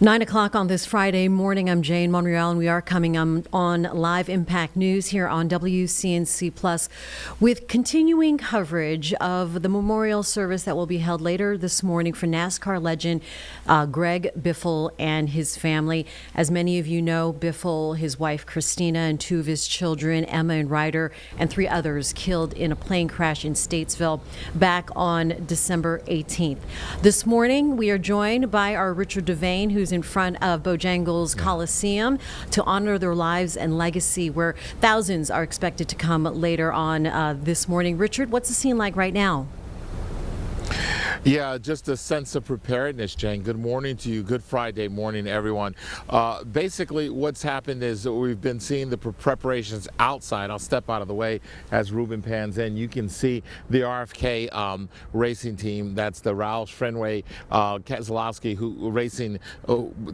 9 o'clock on this Friday morning. I'm Jane Monreal, and we are coming on Live Impact News here on WCNC Plus with continuing coverage of the memorial service that will be held later this morning for NASCAR legend Greg Biffle and his family. As many of you know, Biffle, his wife Christina, and two of his children, Emma and Ryder, and three others killed in a plane crash in Statesville back on December 18th. This morning, we are joined by our Richard Devane, who's in front of Bojangles Coliseum to honor their lives and legacy, where thousands are expected to come later on this morning. Richard, what's the scene like right now? Yeah, just a sense of preparedness, Jane. Good morning to you. Good Friday morning, everyone. Basically, what's happened is we've been seeing the preparations outside. I'll step out of the way as Ruben pans in. You can see the RFK racing team. That's the Roush Fenway Keselowski racing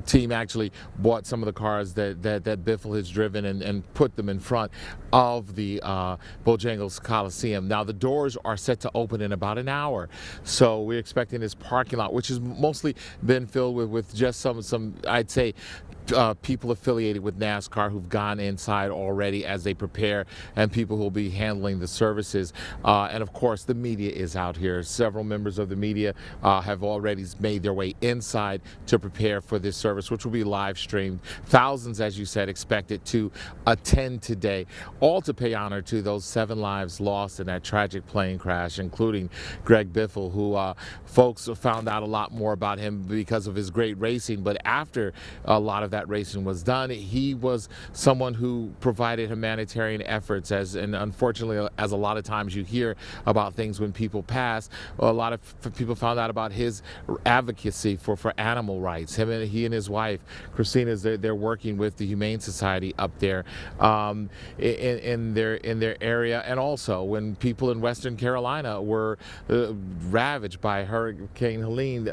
team actually bought some of the cars that Biffle has driven and put them in front of the Bojangles Coliseum. Now, the doors are set to open in about an hour. So we're expecting this parking lot, which has mostly been filled with just some I'd say, people affiliated with NASCAR who've gone inside already as they prepare, and people who will be handling the services. And of course, the media is out here. Several members of the media have already made their way inside to prepare for this service, which will be live streamed. Thousands, as you said, expected to attend today, all to pay honor to those 7 lives lost in that tragic plane crash, including Greg Biffle, who folks found out a lot more about him because of his great racing. But after a lot of that racing was done, he was someone who provided humanitarian efforts, and unfortunately, as a lot of times you hear about things when people pass, a lot of people found out about his advocacy for animal rights. He and his wife Christina, they're working with the Humane Society up there in their area, and also when people in Western Carolina were ravaged by Hurricane Helene,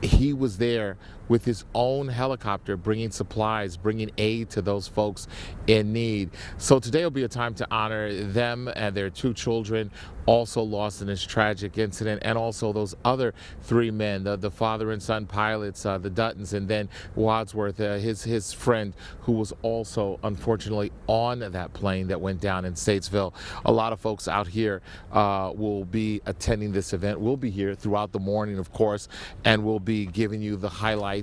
he was there with his own helicopter, bringing supplies, bringing aid to those folks in need. So today will be a time to honor them and their 2 children, also lost in this tragic incident, and also those other 3 men, the father and son pilots, the Duttons, and then Wadsworth, his friend, who was also unfortunately on that plane that went down in Statesville. A lot of folks out here will be attending this event. We'll be here throughout the morning, of course, and we'll be giving you the highlights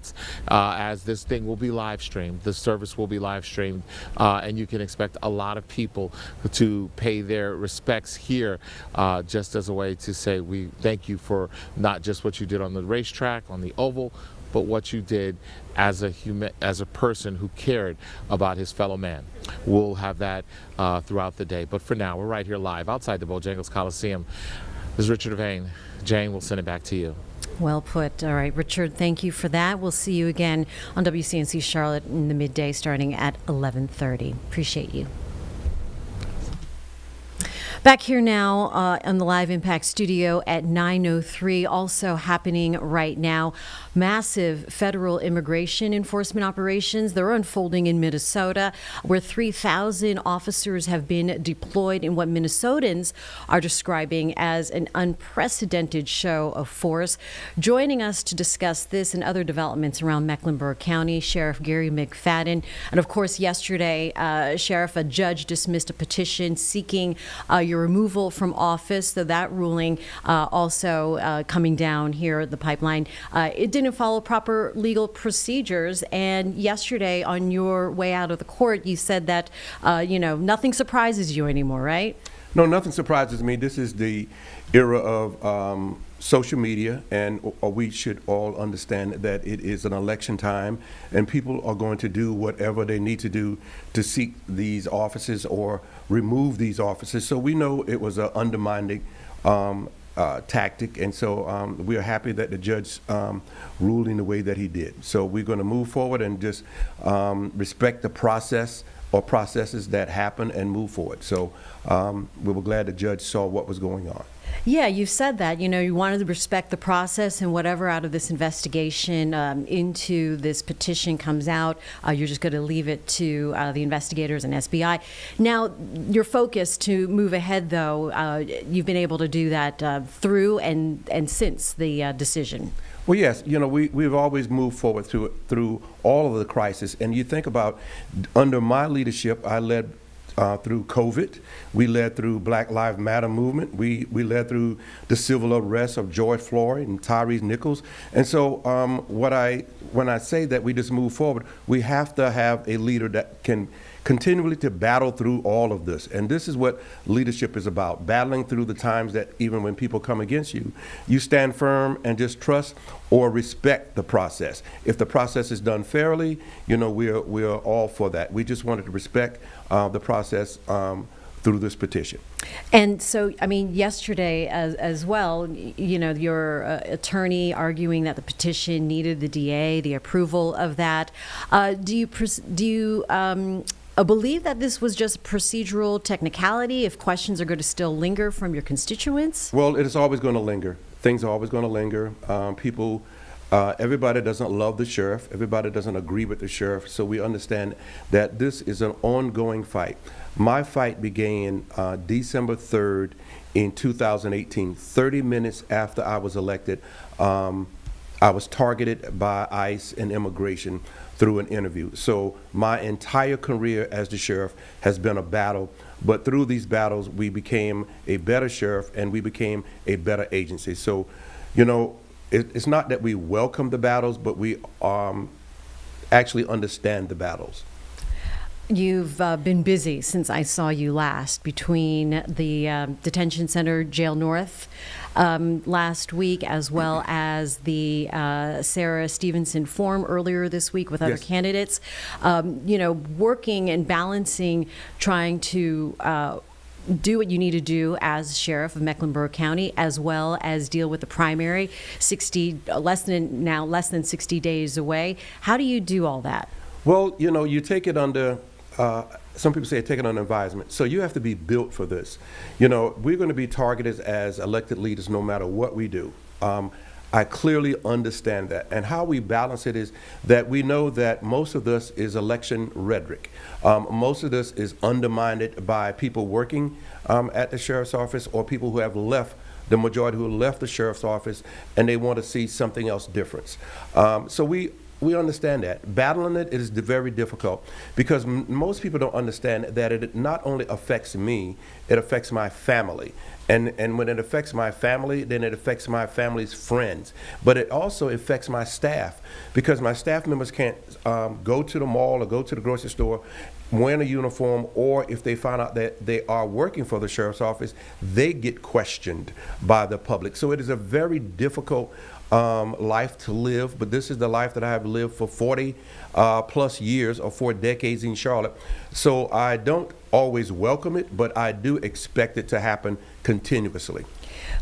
as this thing will be live streamed. The service will be live streamed, and you can expect a lot of people to pay their respects here, just as a way to say we thank you for not just what you did on the racetrack, on the oval, but what you did as a person who cared about his fellow man. We'll have that throughout the day. But for now, we're right here live outside the Bojangles Coliseum. This is Richard Devane. Jane, we'll send it back to you. Well put. All right, Richard, thank you for that. We'll see you again on WCNC Charlotte in the midday starting at 11:30. Appreciate you. Back here now on the Live Impact studio at 9:03, also happening right now, massive federal immigration enforcement operations. They're unfolding in Minnesota, where 3,000 officers have been deployed in what Minnesotans are describing as an unprecedented show of force. Joining us to discuss this and other developments around Mecklenburg County, Sheriff Gary McFadden. And of course, yesterday, Sheriff, a judge dismissed a petition seeking your removal from office. So that ruling also coming down here the pipeline. It didn't follow proper legal procedures. And yesterday, on your way out of the court, you said that nothing surprises you anymore, right? No, nothing surprises me. This is the era of social media, and we should all understand that it is an election time, and people are going to do whatever they need to do to seek these offices or remove these offices. So we know it was an undermining tactic, and so we are happy that the judge ruled in the way that he did. So we're going to move forward and just respect the process or processes that happen and move forward. So we were glad the judge saw what was going on. Yeah, you've said that. You know, you wanted to respect the process, and whatever out of this investigation into this petition comes out, you're just going to leave it to the investigators and SBI. Now, your focus to move ahead, though, you've been able to do that through and since the decision. Well, yes, you know, we've always moved forward through all of the crisis. And you think about, under my leadership, I led through COVID. We led through Black Lives Matter movement. We led through the civil arrest of George Floyd and Tyrese Nichols. And so when I say that we just move forward, we have to have a leader that can continually to battle through all of this. And this is what leadership is about, battling through the times that even when people come against you, you stand firm and just trust or respect the process. If the process is done fairly, you know, we're all for that. We just wanted to respect the process through this petition. And so, I mean, yesterday as well, you know, your attorney arguing that the petition needed the DA, the approval of that. Do you believe that this was just procedural technicality, if questions are going to still linger from your constituents? Well, it is always going to linger. Things are always going to linger. Everybody doesn't love the sheriff. Everybody doesn't agree with the sheriff. So we understand that this is an ongoing fight. My fight began December 3rd in 2018. 30 minutes after I was elected, I was targeted by ICE and immigration through an interview. So my entire career as the sheriff has been a battle, but through these battles, we became a better sheriff and we became a better agency. So, you know, it's not that we welcome the battles, but we actually understand the battles. You've been busy since I saw you last between the detention center, Jail North, last week, as well as the Sarah Stevenson forum earlier this week with other Yes. candidates. You know, working and balancing, trying to do what you need to do as sheriff of Mecklenburg County, as well as deal with the primary, less than 60 days away. How do you do all that? Well, you know, you take it under, some people say take it under advisement. So you have to be built for this. You know, we're going to be targeted as elected leaders no matter what we do. I clearly understand that. And how we balance it is that we know that most of this is election rhetoric. Most of this is undermined by people working at the sheriff's office or people who have left, the majority who left the sheriff's office, and they want to see something else different. So we understand that. Battling it is very difficult because most people don't understand that it not only affects me, it affects my family. And when it affects my family, then it affects my family's friends. But it also affects my staff because my staff members can't go to the mall or go to the grocery store wearing a uniform, or if they find out that they are working for the sheriff's office, they get questioned by the public. So it is a very difficult life to live, but this is the life that I have lived for 40 plus years or 4 decades in Charlotte. So I don't always welcome it, but I do expect it to happen continuously.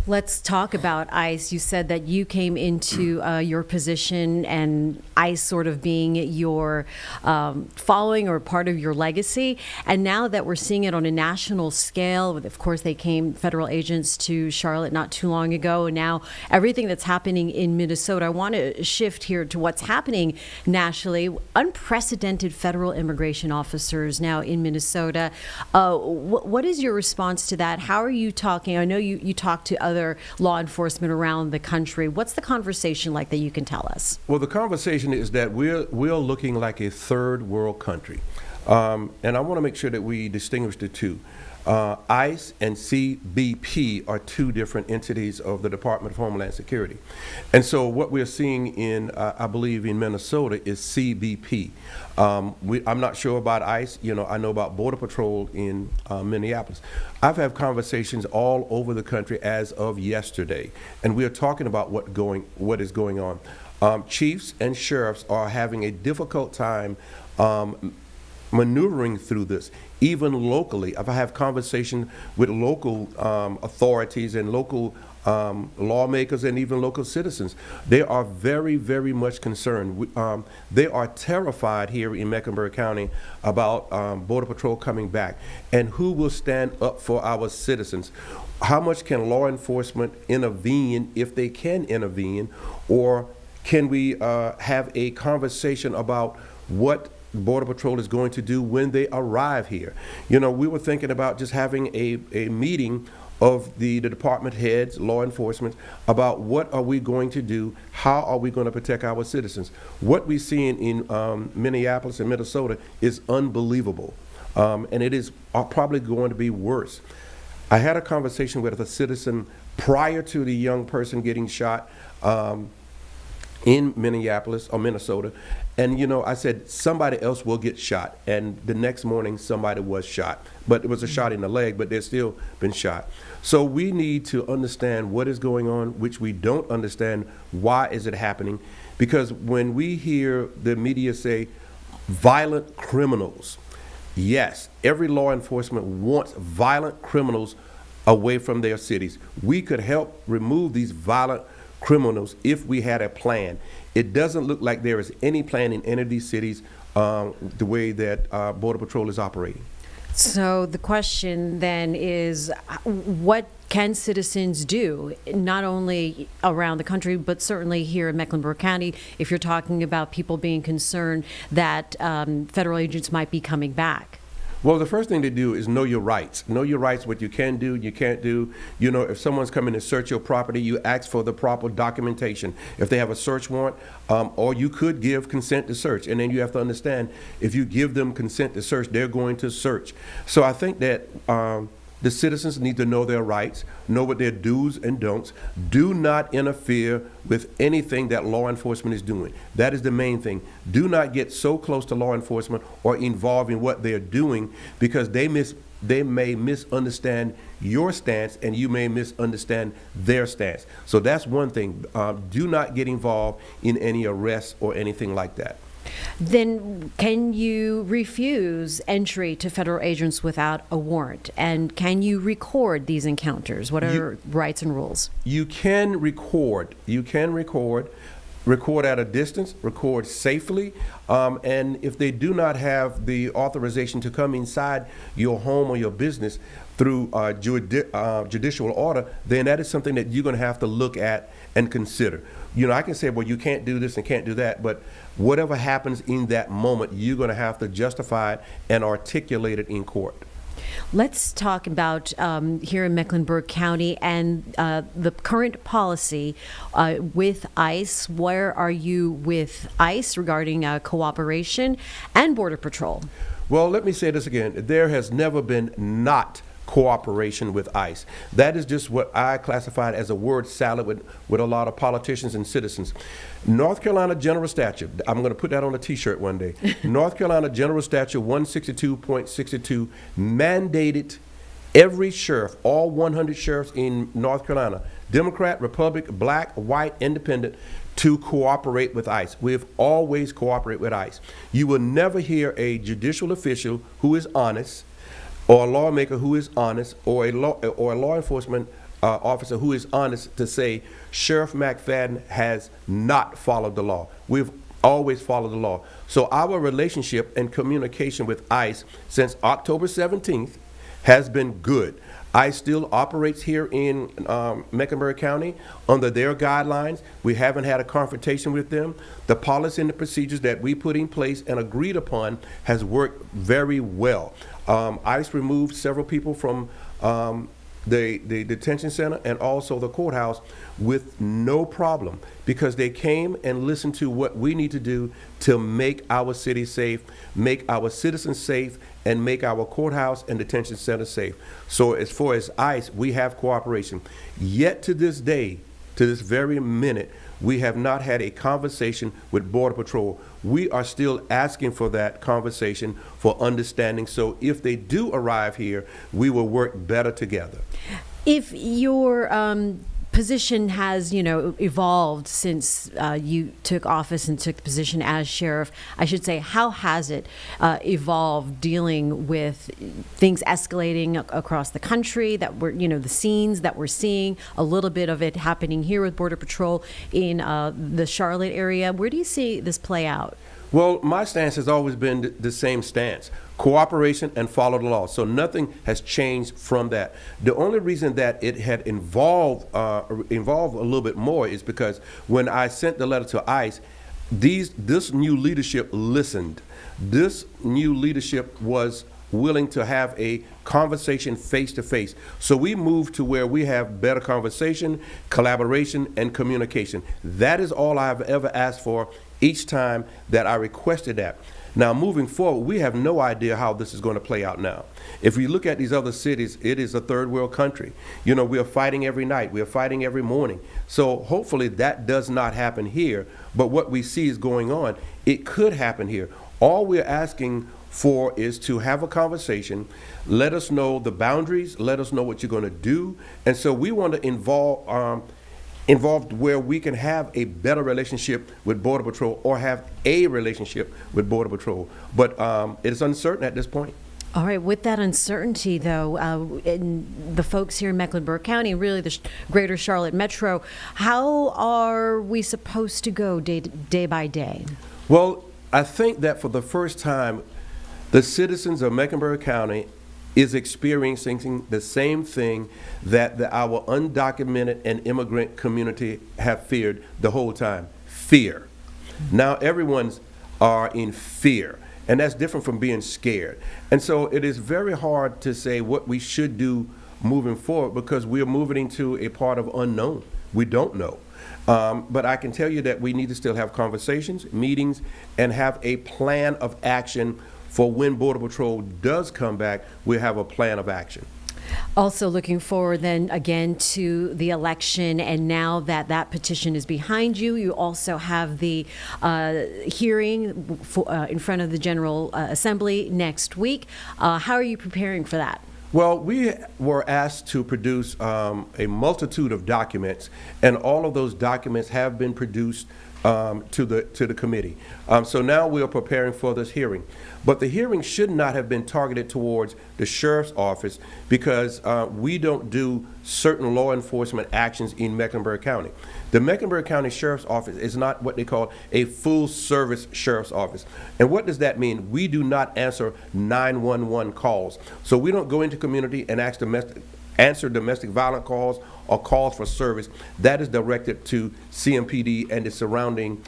Let's talk about ICE. You said that you came into your position and ICE sort of being your following or part of your legacy. And now that we're seeing it on a national scale, of course, they came, federal agents, to Charlotte not too long ago. And now everything that's happening in Minnesota, I want to shift here to what's happening nationally. Unprecedented federal immigration officers now in Minnesota. What is your response to that? How are you talking? I know you talk to other law enforcement around the country. What's the conversation like that you can tell us? Well, the conversation is that we're looking like a third world country. And I want to make sure that we distinguish the two. ICE and CBP are two different entities of the Department of Homeland Security. And so what we're seeing in, I believe in Minnesota, is CBP. I'm not sure about ICE. You know, I know about Border Patrol in Minneapolis. I've had conversations all over the country as of yesterday, and we are talking about what is going on. Chiefs and sheriffs are having a difficult time maneuvering through this, even locally. If I have conversations with local authorities and local lawmakers and even local citizens, they are very, very much concerned. They are terrified here in Mecklenburg County about Border Patrol coming back and who will stand up for our citizens. how much can law enforcement intervene if they can intervene, or can we have a conversation about what Border Patrol is going to do when they arrive here? You know, we were thinking about just having a meeting of the department heads, law enforcement, about what are we going to do, how are we going to protect our citizens. What we're seeing in Minneapolis and Minnesota is unbelievable, and it is probably going to be worse. I had a conversation with a citizen prior to the young person getting shot in Minneapolis or Minnesota, and you know, I said somebody else will get shot, and the next morning somebody was shot, but it was a shot in the leg, but they're still been shot. So we need to understand what is going on, which we don't understand. Why is it happening? Because when we hear the media say violent criminals, yes, every law enforcement wants violent criminals away from their cities. We could help remove these violent criminals if we had a plan. It doesn't look like there is any plan in any of these cities the way that Border Patrol is operating. So the question then is, what can citizens do, not only around the country, but certainly here in Mecklenburg County, if you're talking about people being concerned that federal agents might be coming back? Well, the first thing to do is know your rights. Know your rights, what you can do, you can't do. You know, if someone's coming to search your property, you ask for the proper documentation. If they have a search warrant, or you could give consent to search. And then you have to understand, if you give them consent to search, they're going to search. So I think that the citizens need to know their rights, know what their do's and don'ts. Do not interfere with anything that law enforcement is doing. That is the main thing. Do not get so close to law enforcement or involved in what they're doing, because they may misunderstand your stance and you may misunderstand their stance. So that's one thing. Do not get involved in any arrests or anything like that. Then can you refuse entry to federal agents without a warrant? And can you record these encounters? What are rights and rules? You can record. You can record at a distance, record safely, and if they do not have the authorization to come inside your home or your business through judicial order, then that is something that you're going to have to look at and consider. You know, I can say, well, you can't do this and can't do that, but whatever happens in that moment, you're going to have to justify it and articulate it in court. Let's talk about here in Mecklenburg County and the current policy with ICE. Where are you with ICE regarding cooperation and Border Patrol? Well, let me say this again. There has never been not cooperation with ICE. That is just what I classified as a word salad with a lot of politicians and citizens. North Carolina General Statute, I'm going to put that on a t-shirt one day. North Carolina General Statute 162.62 mandated every sheriff, all 100 sheriffs in North Carolina, Democrat, Republican, black, white, independent, to cooperate with ICE. We have always cooperated with ICE. You will never hear a judicial official who is honest, or a lawmaker who is honest, or a law enforcement officer who is honest to say Sheriff McFadden has not followed the law. We've always followed the law. So our relationship and communication with ICE since October 17th has been good. ICE still operates here in Mecklenburg County under their guidelines. We haven't had a confrontation with them. The policy and the procedures that we put in place and agreed upon has worked very well. ICE removed several people from the detention center and also the courthouse with no problem, because they came and listened to what we need to do to make our city safe, make our citizens safe, and make our courthouse and detention center safe. So as far as ICE, we have cooperation. Yet to this day, to this very minute, we have not had a conversation with Border Patrol. We are still asking for that conversation, for understanding. So if they do arrive here, we will work better together. If your position has, evolved since you took office and took the position as sheriff, I should say, how has it evolved dealing with things escalating across the country that we're, the scenes that we're seeing, a little bit of it happening here with Border Patrol in the Charlotte area? Where do you see this play out? Well, my stance has always been the same stance: cooperation and follow the law. So nothing has changed from that. The only reason that it had involved a little bit more is because when I sent the letter to ICE, this new leadership listened. This new leadership was willing to have a conversation face to face. So we moved to where we have better conversation, collaboration, and communication. That is all I've ever asked for each time that I requested that. Now, moving forward, we have no idea how this is going to play out now. If we look at these other cities, it is a third world country. You know, we are fighting every night. We are fighting every morning. So hopefully that does not happen here. But what we see is going on. It could happen here. All we're asking for is to have a conversation, let us know the boundaries, let us know what you're going to do. And so we want to involved where we can have a better relationship with Border Patrol or have a relationship with Border Patrol. But it is uncertain at this point. All right. With that uncertainty, though, in the folks here in Mecklenburg County, really the greater Charlotte Metro, how are we supposed to go day by day? Well, I think that for the first time, the citizens of Mecklenburg County is experiencing the same thing that our undocumented and immigrant community have feared the whole time: fear. Now everyone's are in fear, and that's different from being scared. And so it is very hard to say what we should do moving forward because we are moving into a part of unknown. We don't know. But I can tell you that we need to still have conversations, meetings, and have a plan of action for when Border Patrol does come back. We'll have a plan of action. Also looking forward then again to the election, and now that that petition is behind you, you also have the hearing in front of the General Assembly next week. How are you preparing for that? Well, we were asked to produce a multitude of documents, and all of those documents have been produced to the committee. So now we are preparing for this hearing. But the hearing should not have been targeted towards the sheriff's office because we don't do certain law enforcement actions in Mecklenburg County. The Mecklenburg County Sheriff's Office is not what they call a full-service sheriff's office. And what does that mean? We do not answer 911 calls. So we don't go into community and answer domestic violence calls or calls for service. That is directed to CMPD and the surrounding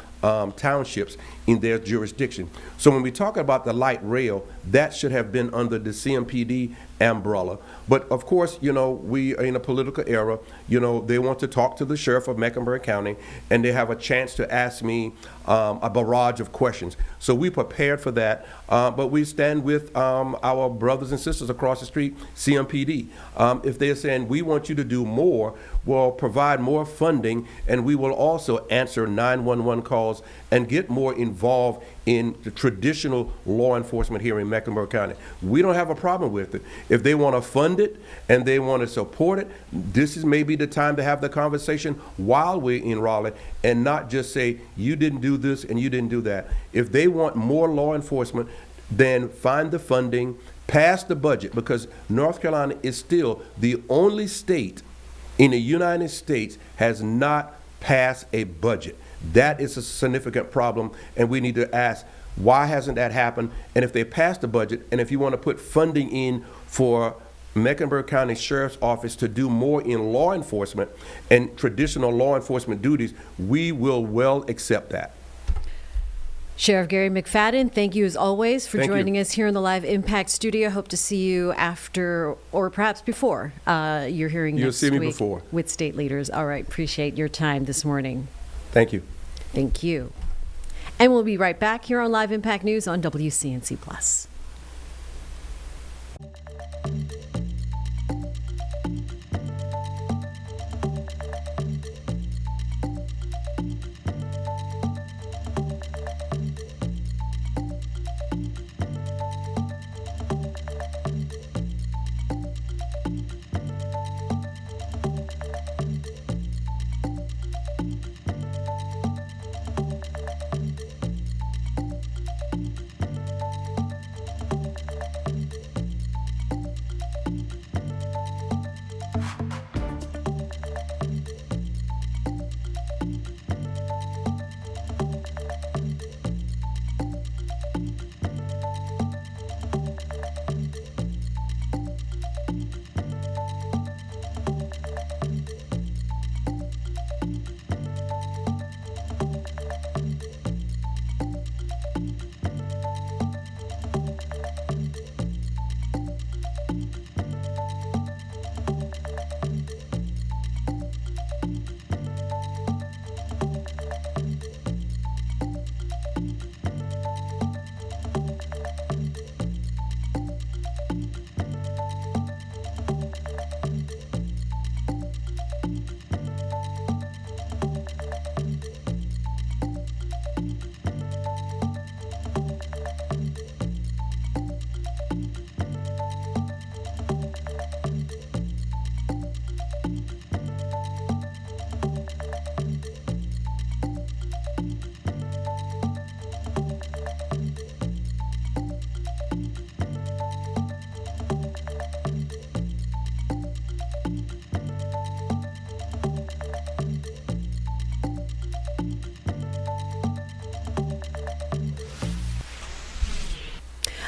townships in their jurisdiction. So when we talk about the light rail, that should have been under the CMPD umbrella. But of course, you know, we are in a political era. You know, they want to talk to the sheriff of Mecklenburg County, and they have a chance to ask me a barrage of questions. So we prepared for that, but we stand with our brothers and sisters across the street, CMPD. If they're saying we want you to do more, we'll provide more funding, and we will also answer 911 calls and get more involved in the traditional law enforcement here in Mecklenburg County. We don't have a problem with it. If they want to fund it and they want to support it, this is maybe the time to have the conversation while we're in Raleigh and not just say, you didn't do this and you didn't do that. If they want more law enforcement, then find the funding, pass the budget, because North Carolina is still the only state in the United States has not passed a budget. That is a significant problem, and we need to ask, why hasn't that happened? And if they pass the budget, and if you want to put funding in for Mecklenburg County Sheriff's Office to do more in law enforcement and traditional law enforcement duties, we will well accept that. Sheriff Gary McFadden, thank you as always for joining us here in the Live Impact studio. Hope to see you after, or perhaps before, your hearing next week. You'll see me before. With state leaders. All right, appreciate your time this morning. Thank you. Thank you. And we'll be right back here on Live Impact News on WCNC Plus.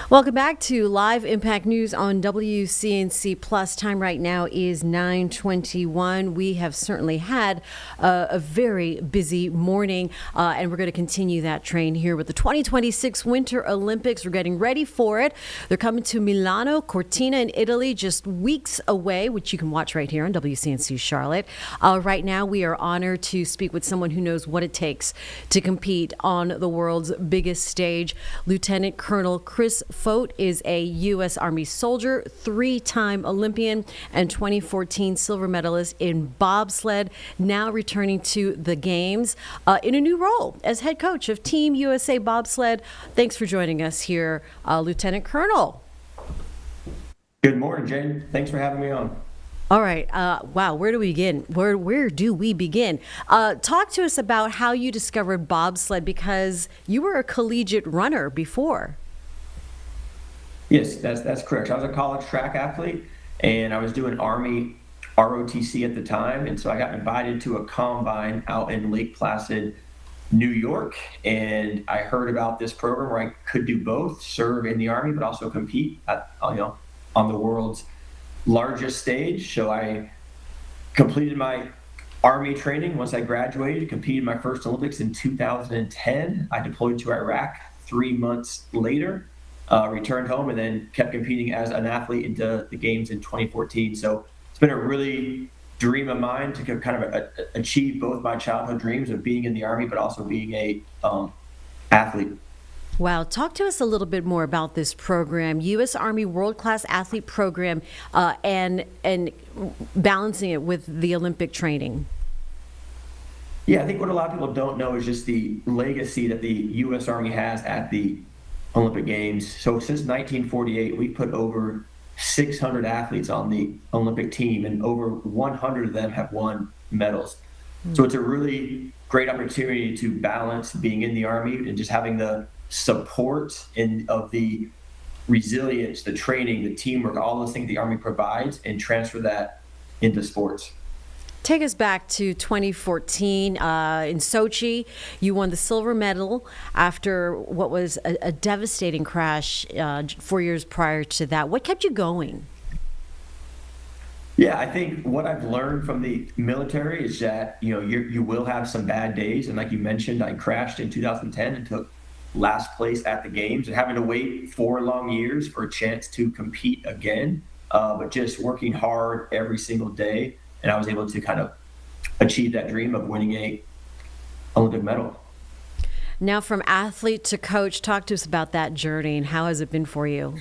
Welcome back to Live Impact News on WCNC Plus. Time right now is 9:21. We have certainly had a very busy morning, and we're going to continue that train here with the 2026 Winter Olympics. We're getting ready for it. They're coming to Milano Cortina in Italy, just weeks away, which you can watch right here on WCNC Charlotte. Right now, we are honored to speak with someone who knows what it takes to compete on the world's biggest stage. Lieutenant Colonel Chris Fote is a U.S. Army soldier, three-time Olympian, and 2014 silver medalist in bobsled, now returning to the Games in a new role as head coach of Team USA Bobsled. Thanks for joining us here, Lieutenant Colonel. Good morning, Jane. Thanks for having me on. All right. Wow. Where do we begin? Where do we begin? Talk to us about how you discovered bobsled, because you were a collegiate runner before. Yes, that's correct. I was a college track athlete, and I was doing Army ROTC at the time, and so I got invited to a combine out in Lake Placid, New York, and I heard about this program where I could do both, serve in the Army, but also compete at, on the world's largest stage. So I completed my Army training once I graduated, competed my first Olympics in 2010. I deployed to Iraq 3 months later. Returned home and then kept competing as an athlete into the Games in 2014. So it's been a really dream of mine to kind of achieve both my childhood dreams of being in the Army, but also being a athlete. Wow. Talk to us a little bit more about this program, U.S. Army World Class Athlete Program, and balancing it with the Olympic training. Yeah, I think what a lot of people don't know is just the legacy that the U.S. Army has at the Olympic Games. So since 1948, we put over 600 athletes on the Olympic team, and over 100 of them have won medals. So it's a really great opportunity to balance being in the Army and just having the support of the resilience, the training, the teamwork, all those things the Army provides, and transfer that into sports. Take us back to 2014 in Sochi. You won the silver medal after what was a devastating crash 4 years prior to that. What kept you going? Yeah, I think what I've learned from the military is that you will have some bad days, and like you mentioned, I crashed in 2010 and took last place at the Games, and having to wait 4 long years for a chance to compete again, but just working hard every single day. And I was able to kind of achieve that dream of winning a Olympic medal. Now, from athlete to coach, talk to us about that journey and how has it been for you?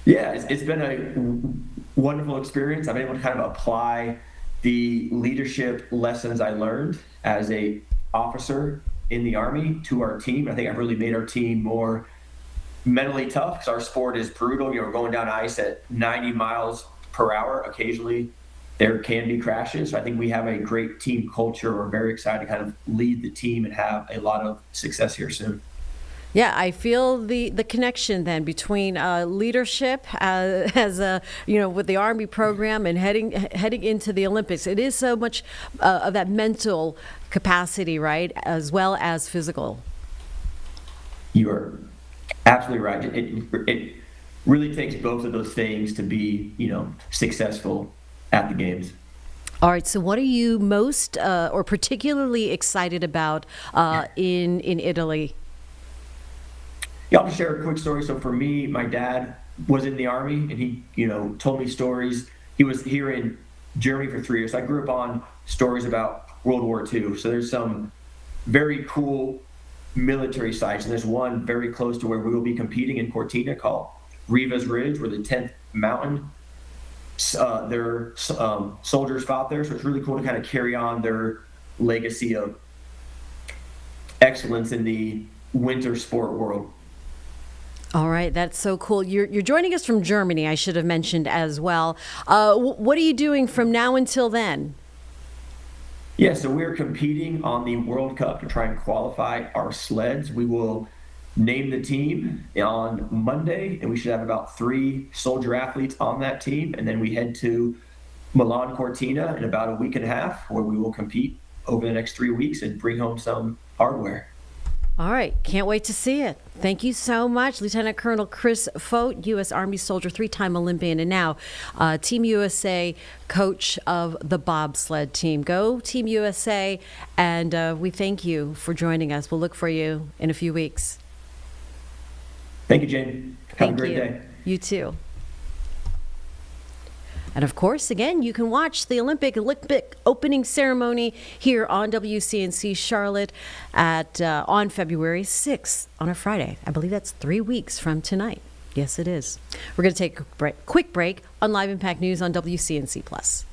Yeah, it's been a wonderful experience. I've been able to kind of apply the leadership lessons I learned as a officer in the Army to our team. I think I've really made our team more mentally tough, because our sport is brutal. We're going down ice at 90 miles per hour. Occasionally there can be crashes. So I think we have a great team culture. We're very excited to kind of lead the team and have a lot of success here soon. Yeah, I feel the connection then between leadership as a with the Army program and heading into the Olympics. It is so much of that mental capacity, right, as well as physical. You are absolutely right. It really takes both of those things to be successful at the Games. All right. So, what are you most or particularly excited about in Italy? Yeah, I'll just share a quick story. So for me, my dad was in the Army, and he, told me stories. He was here in Germany for 3 years. I grew up on stories about World War II. So there's some very cool military sites, and there's one very close to where we will be competing in Cortina called Riva's Ridge, where the 10th Mountain, their soldiers fought there. So it's really cool to kind of carry on their legacy of excellence in the winter sport world. All right, that's so cool. You're joining us from Germany, I should have mentioned as well. What are you doing from now until then? Yeah, so we're competing on the World Cup to try and qualify our sleds. We will name the team on Monday, and we should have about 3 soldier athletes on that team. And then we head to Milan Cortina in about a week and a half, where we will compete over the next 3 weeks and bring home some hardware. All right. Can't wait to see it. Thank you so much, Lieutenant Colonel Chris Fote, U.S. Army soldier, 3-time Olympian, and now Team USA coach of the bobsled team. Go Team USA, and we thank you for joining us. We'll look for you in a few weeks. Thank you, Jane. Have a great day. You too. And of course, again, you can watch the Olympic opening ceremony here on WCNC Charlotte on February 6th on a Friday. I believe that's 3 weeks from tonight. Yes, it is. We're going to take a quick break on Live Impact News on WCNC Plus.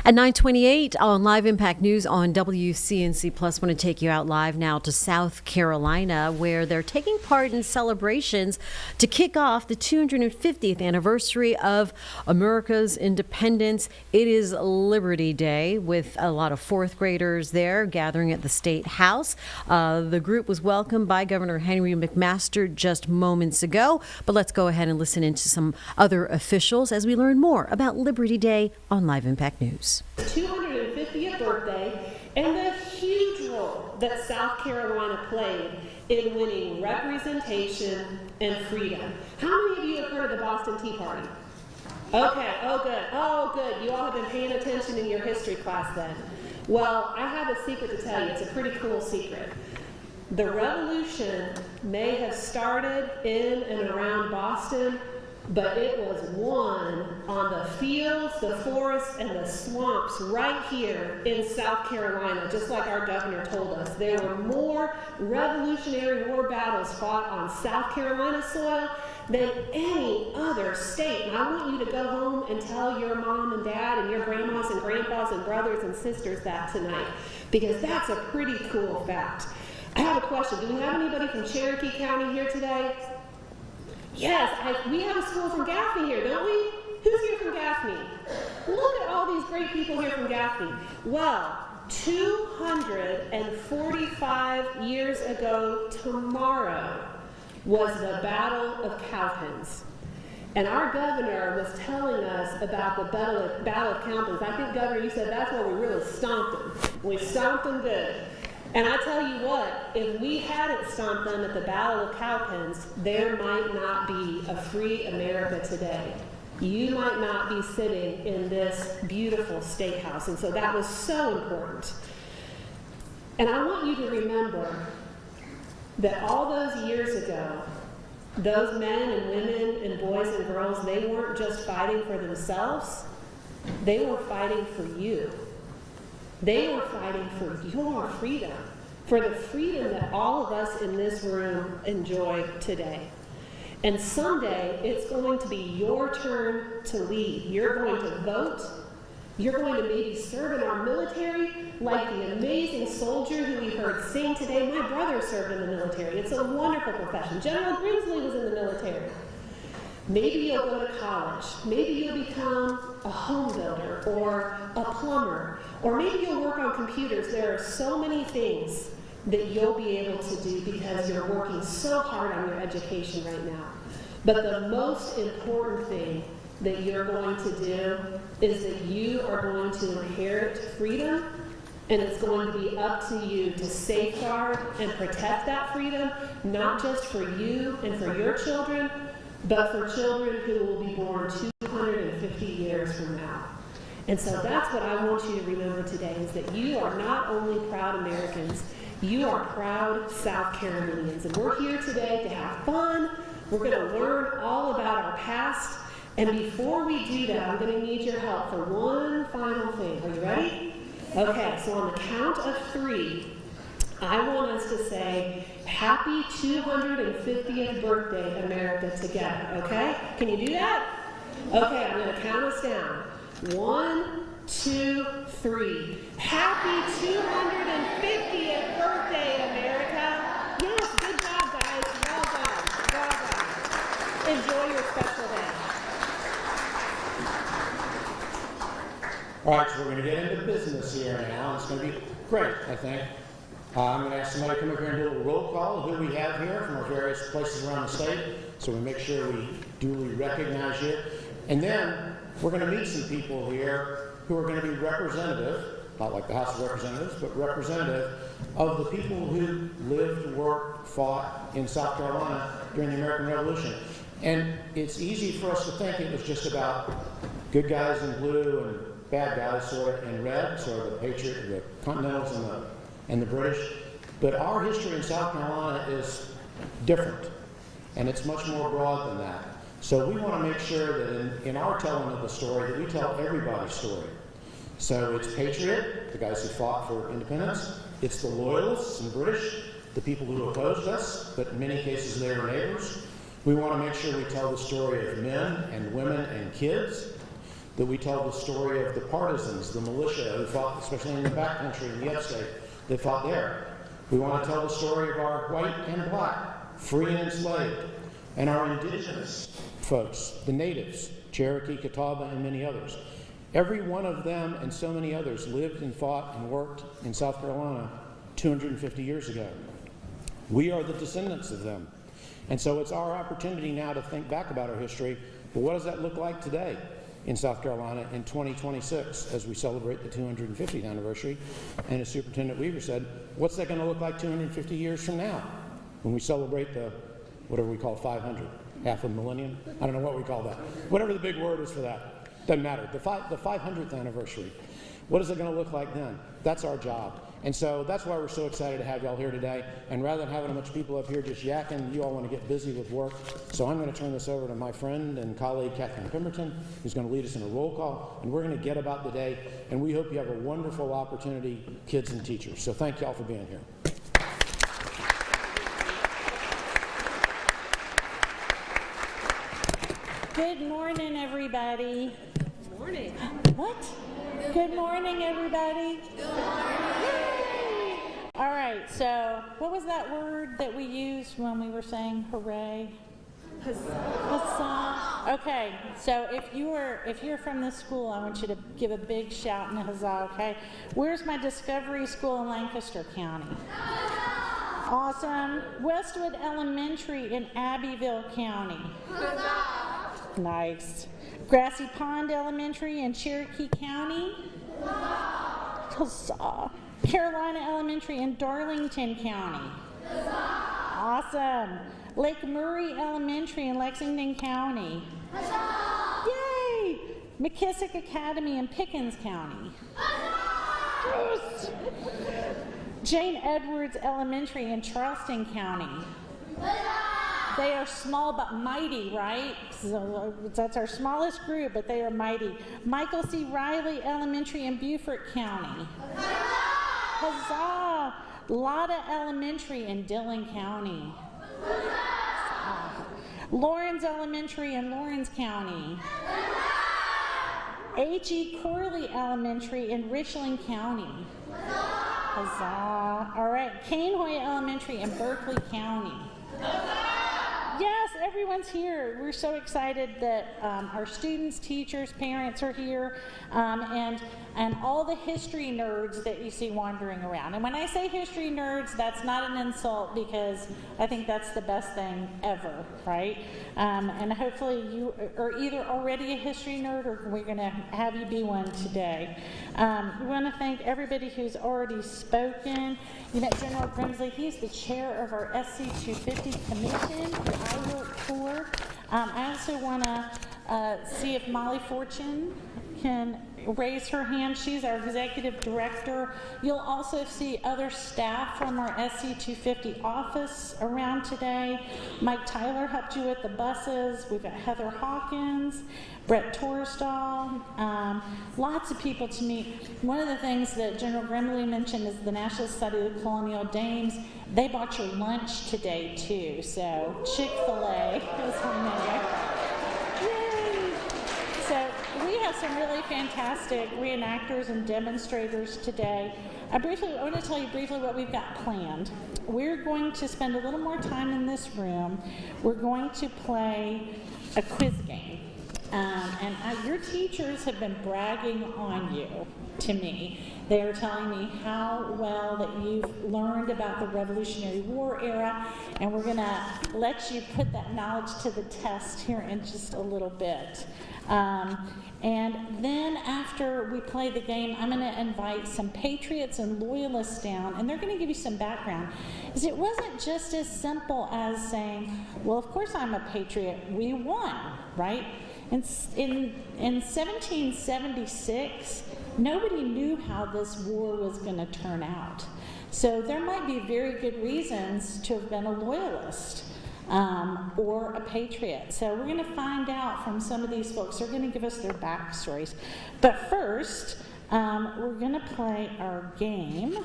At 9:28 on Live Impact News on WCNC Plus, want to take you out live now to South Carolina, where they're taking part in celebrations to kick off the 250th anniversary of America's independence. It is Liberty Day, with a lot of fourth graders there gathering at the State House. The group was welcomed by Governor Henry McMaster just moments ago, but let's go ahead and listen into some other officials as we learn more about Liberty Day on Live Impact News. 250th birthday and the huge role that South Carolina played in winning representation and freedom. How many of you have heard of the Boston Tea Party? Okay, oh good. You all have been paying attention in your history class then. Well, I have a secret to tell you. It's a pretty cool secret. The revolution may have started in and around Boston, but it was won on the fields, the forests, and the swamps right here in South Carolina, just like our governor told us. There were more Revolutionary War battles fought on South Carolina soil than any other state. And I want you to go home and tell your mom and dad and your grandmas and grandpas and brothers and sisters that tonight, because that's a pretty cool fact. I have a question. Do we have anybody from Cherokee County here today? Yes, we have a school from Gaffney here, don't we? Who's here from Gaffney? Look at all these great people here from Gaffney. Well, 245 years ago tomorrow was the Battle of Cowpens. And our governor was telling us about the Battle of Cowpens. I think, Governor, you said that's where we really stomped them. We stomped them good. And I tell you what, if we hadn't stomped them at the Battle of Cowpens, there might not be a free America today. You might not be sitting in this beautiful state house. And so that was so important. And I want you to remember that all those years ago, those men and women and boys and girls, they weren't just fighting for themselves, they were fighting for you. They were fighting for your freedom, for the freedom that all of us in this room enjoy today. And someday, it's going to be your turn to lead. You're going to vote. You're going to maybe serve in our military, like the amazing soldier who we heard sing today. My brother served in the military. It's a wonderful profession. General Grimsley was in the military. Maybe you'll go to college. Maybe you'll become a home builder or a plumber. Or maybe you'll work on computers. There are so many things that you'll be able to do because you're working so hard on your education right now. But the most important thing that you're going to do is that you are going to inherit freedom, and it's going to be up to you to safeguard and protect that freedom, not just for you and for your children, but for children who will be born 250 years from now. And so that's what I want you to remember today, is that you are not only proud Americans, you are proud South Carolinians. And we're here today to have fun. We're going to learn all about our past. And before we do that, I'm going to need your help for one final thing. Are you ready? Okay, so on the count of 3, I want us to say, Happy 250th birthday, America, together, okay? Can you do that? Okay, I'm going to count us down. 1, 2, 3. Happy 250th birthday, America. Yes, good job, guys. Well done. Well done. Enjoy your special day. All right, so we're going to get into business here now. It's going to be great, I think. I'm going to ask somebody to come over here and do a little roll call of who we have here from our various places around the state, so we make sure we duly recognize you. And then we're going to meet some people here who are going to be representative, not like the House of Representatives, but representative of the people who lived, worked, fought in South Carolina during the American Revolution. And it's easy for us to think it was just about good guys in blue and bad guys sort of in red, sort of the Patriot, the Continentals and the British. But our history in South Carolina is different, and it's much more broad than that. So we want to make sure that in our telling of the story, that we tell everybody's story. So it's Patriot, the guys who fought for independence. It's the Loyalists and British, the people who opposed us, but in many cases they were neighbors. We want to make sure we tell the story of men and women and kids, that we tell the story of the partisans, the militia who fought, especially in the backcountry, in the upstate, they fought there. We want to tell the story of our white and black, free and enslaved, and our indigenous folks, the natives, Cherokee, Catawba, and many others. Every one of them and so many others lived and fought and worked in South Carolina 250 years ago. We are the descendants of them. And so it's our opportunity now to think back about our history. Well, what does that look like today in South Carolina in 2026 as we celebrate the 250th anniversary? And as Superintendent Weaver said, what's that going to look like 250 years from now when we celebrate the, whatever we call 500, half a millennium? I don't know what we call that. Whatever the big word is for that. Doesn't matter. The 500th anniversary. What is it going to look like then? That's our job. And so that's why we're so excited to have y'all here today. And rather than having a bunch of people up here just yakking, you all want to get busy with work. So I'm going to turn this over to my friend and colleague, Kathleen Pemberton, who's going to lead us in a roll call. And we're going to get about the day. And we hope you have a wonderful opportunity, kids and teachers. So thank y'all for being here. Good morning, everybody. Good morning. What? Good morning, everybody. Good morning. Yay! All right, so what was that word that we used when we were saying hooray? Huzzah. Okay, so if you're from this school, I want you to give a big shout and a huzzah, okay? Where's my Discovery School in Lancaster County? Awesome. Westwood Elementary in Abbeville County. Huzzah. Nice. Grassy Pond Elementary in Cherokee County. Huzzah. Carolina Elementary in Darlington County. Huzzah. Awesome. Lake Murray Elementary in Lexington County. Huzzah. Yay. McKissick Academy in Pickens County. Huzzah. Jane Edwards Elementary in Charleston County. Huzzah. They are small but mighty, right? So that's our smallest group, but they are mighty. Michael C. Riley Elementary in Beaufort County. Huzzah! Lotta Elementary in Dillon County. Lawrence Elementary in Lawrence County. H.E. Corley Elementary in Richland County. Huzzah. All right, Cainhoy Elementary in Berkeley County. Yes, everyone's here. We're so excited that our students, teachers, parents are here, and all the history nerds that you see wandering around. And when I say history nerds, that's not an insult, because I think that's the best thing ever, right? And hopefully you are either already a history nerd, or we're going to have you be one today. We want to thank everybody who's already spoken. You met General Grimsley. He's the chair of our SC 250 commission that I work for. I also want to see if Molly Fortune can raise her hand. She's our executive director. You'll also see other staff from our SC 250 office around today. Mike Tyler helped you with the buses. We've got Heather Hawkins, Brett Torresdahl, lots of people to meet. One of the things that General Grimley mentioned is the National Society of Colonial Dames. They bought your lunch today too, so Chick-fil-A is on there. Yay! So we have some really fantastic reenactors and demonstrators today. I want to tell you briefly what we've got planned. We're going to spend a little more time in this room. We're going to play a quiz game. Your teachers have been bragging on you to me. They are telling me how well that you've learned about the Revolutionary War era, and we're going to let you put that knowledge to the test here in just a little bit. And then after we play the game, I'm going to invite some patriots and loyalists down, and they're going to give you some background. Because it wasn't just as simple as saying, well, of course I'm a patriot. We won, right? In 1776, nobody knew how this war was going to turn out. So there might be very good reasons to have been a loyalist or a patriot. So we're going to find out from some of these folks. They're going to give us their backstories. But first, we're going to play our game.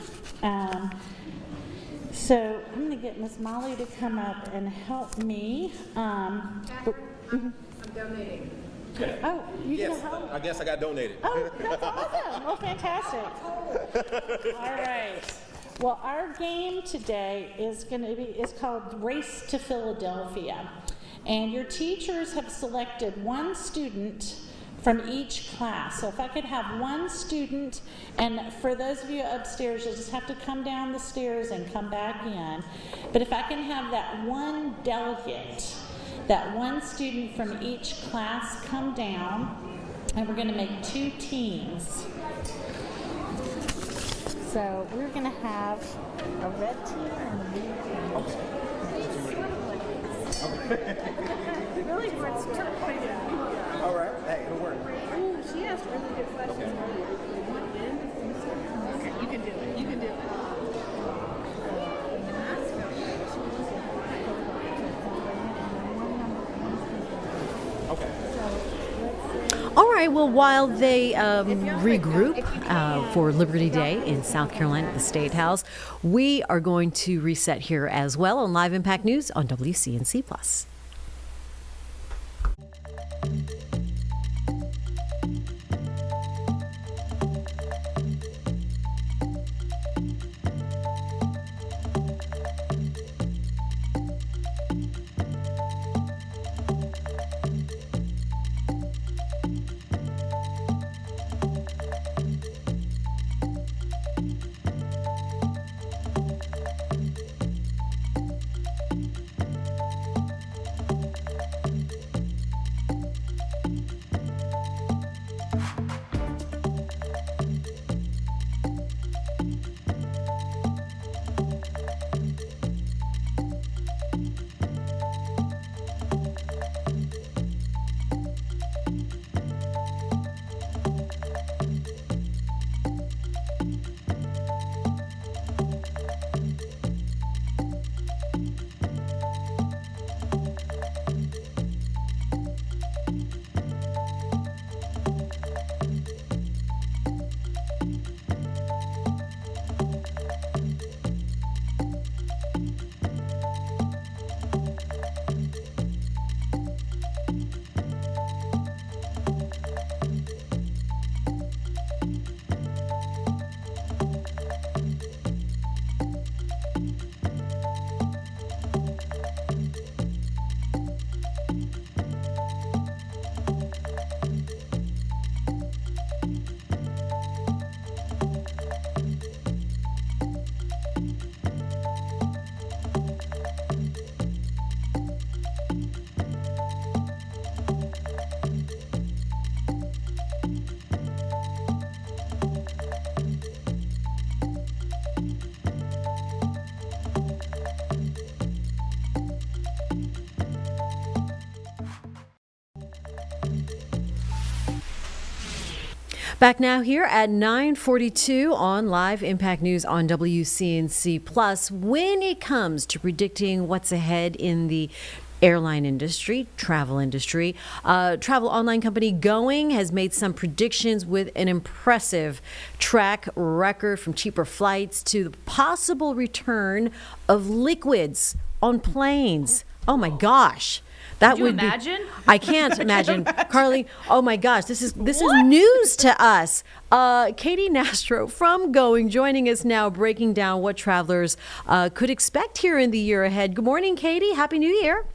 So I'm going to get Miss Molly to come up and help me. I'm donating. Oh, you Yes, gonna help? I guess I got donated. Oh, that's awesome. Well, fantastic. All right. Well, our game today is called Race to Philadelphia. And your teachers have selected one student from each class. So if I could have one student, and for those of you upstairs, you'll just have to come down the stairs and come back in. But if I can have that one delegate, that one student from each class come down, and we're going to make two teams. So we're going to have a red team and a blue team. Really, what's turquoise? All right, hey, it'll work. Ooh, she asked really good questions. Okay. You can do it. You can do it. Okay. All right, well, while they regroup for Liberty Day in South Carolina at the State House, we are going to reset here as well on Live Impact News on WCNC+. Back now here at 9:42 on Live Impact News on WCNC Plus. When it comes to predicting what's ahead in the airline industry, travel industry, travel online company Going has made some predictions with an impressive track record, from cheaper flights to the possible return of liquids on planes. Oh my gosh. That Could you would imagine? Be, I can't imagine. Carly, oh my gosh, this is news to us. Katie Nastro from Going joining us now, breaking down what travelers could expect here in the year ahead. Good morning, Katie. Happy New Year.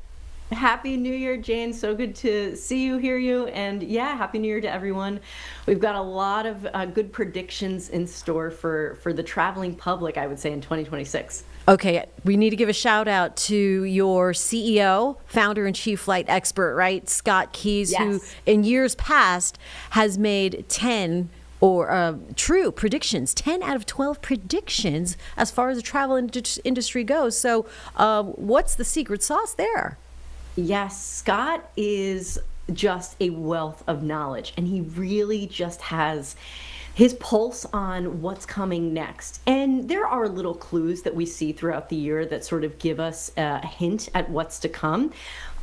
Happy New Year, Jane. So good to see you, hear you, and yeah, Happy New Year to everyone. We've got a lot of good predictions in store for the traveling public, I would say, in 2026. Okay, we need to give a shout out to your CEO, founder and chief flight expert, right? Scott Keys, Yes. who in years past has made 10 or true predictions, 10 out of 12 predictions as far as the travel industry goes. So what's the secret sauce there? Yes, Scott is just a wealth of knowledge, and he really just has his pulse on what's coming next. And there are little clues that we see throughout the year that sort of give us a hint at what's to come.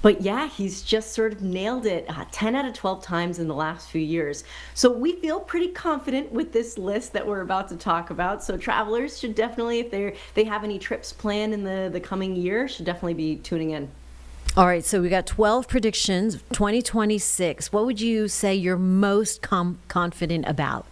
But yeah, he's just sort of nailed it 10 out of 12 times in the last few years. So we feel pretty confident with this list that we're about to talk about. So travelers should definitely, if they have any trips planned in the coming year, should definitely be tuning in. All right, so we got 12 predictions, 2026. What would you say you're most confident about?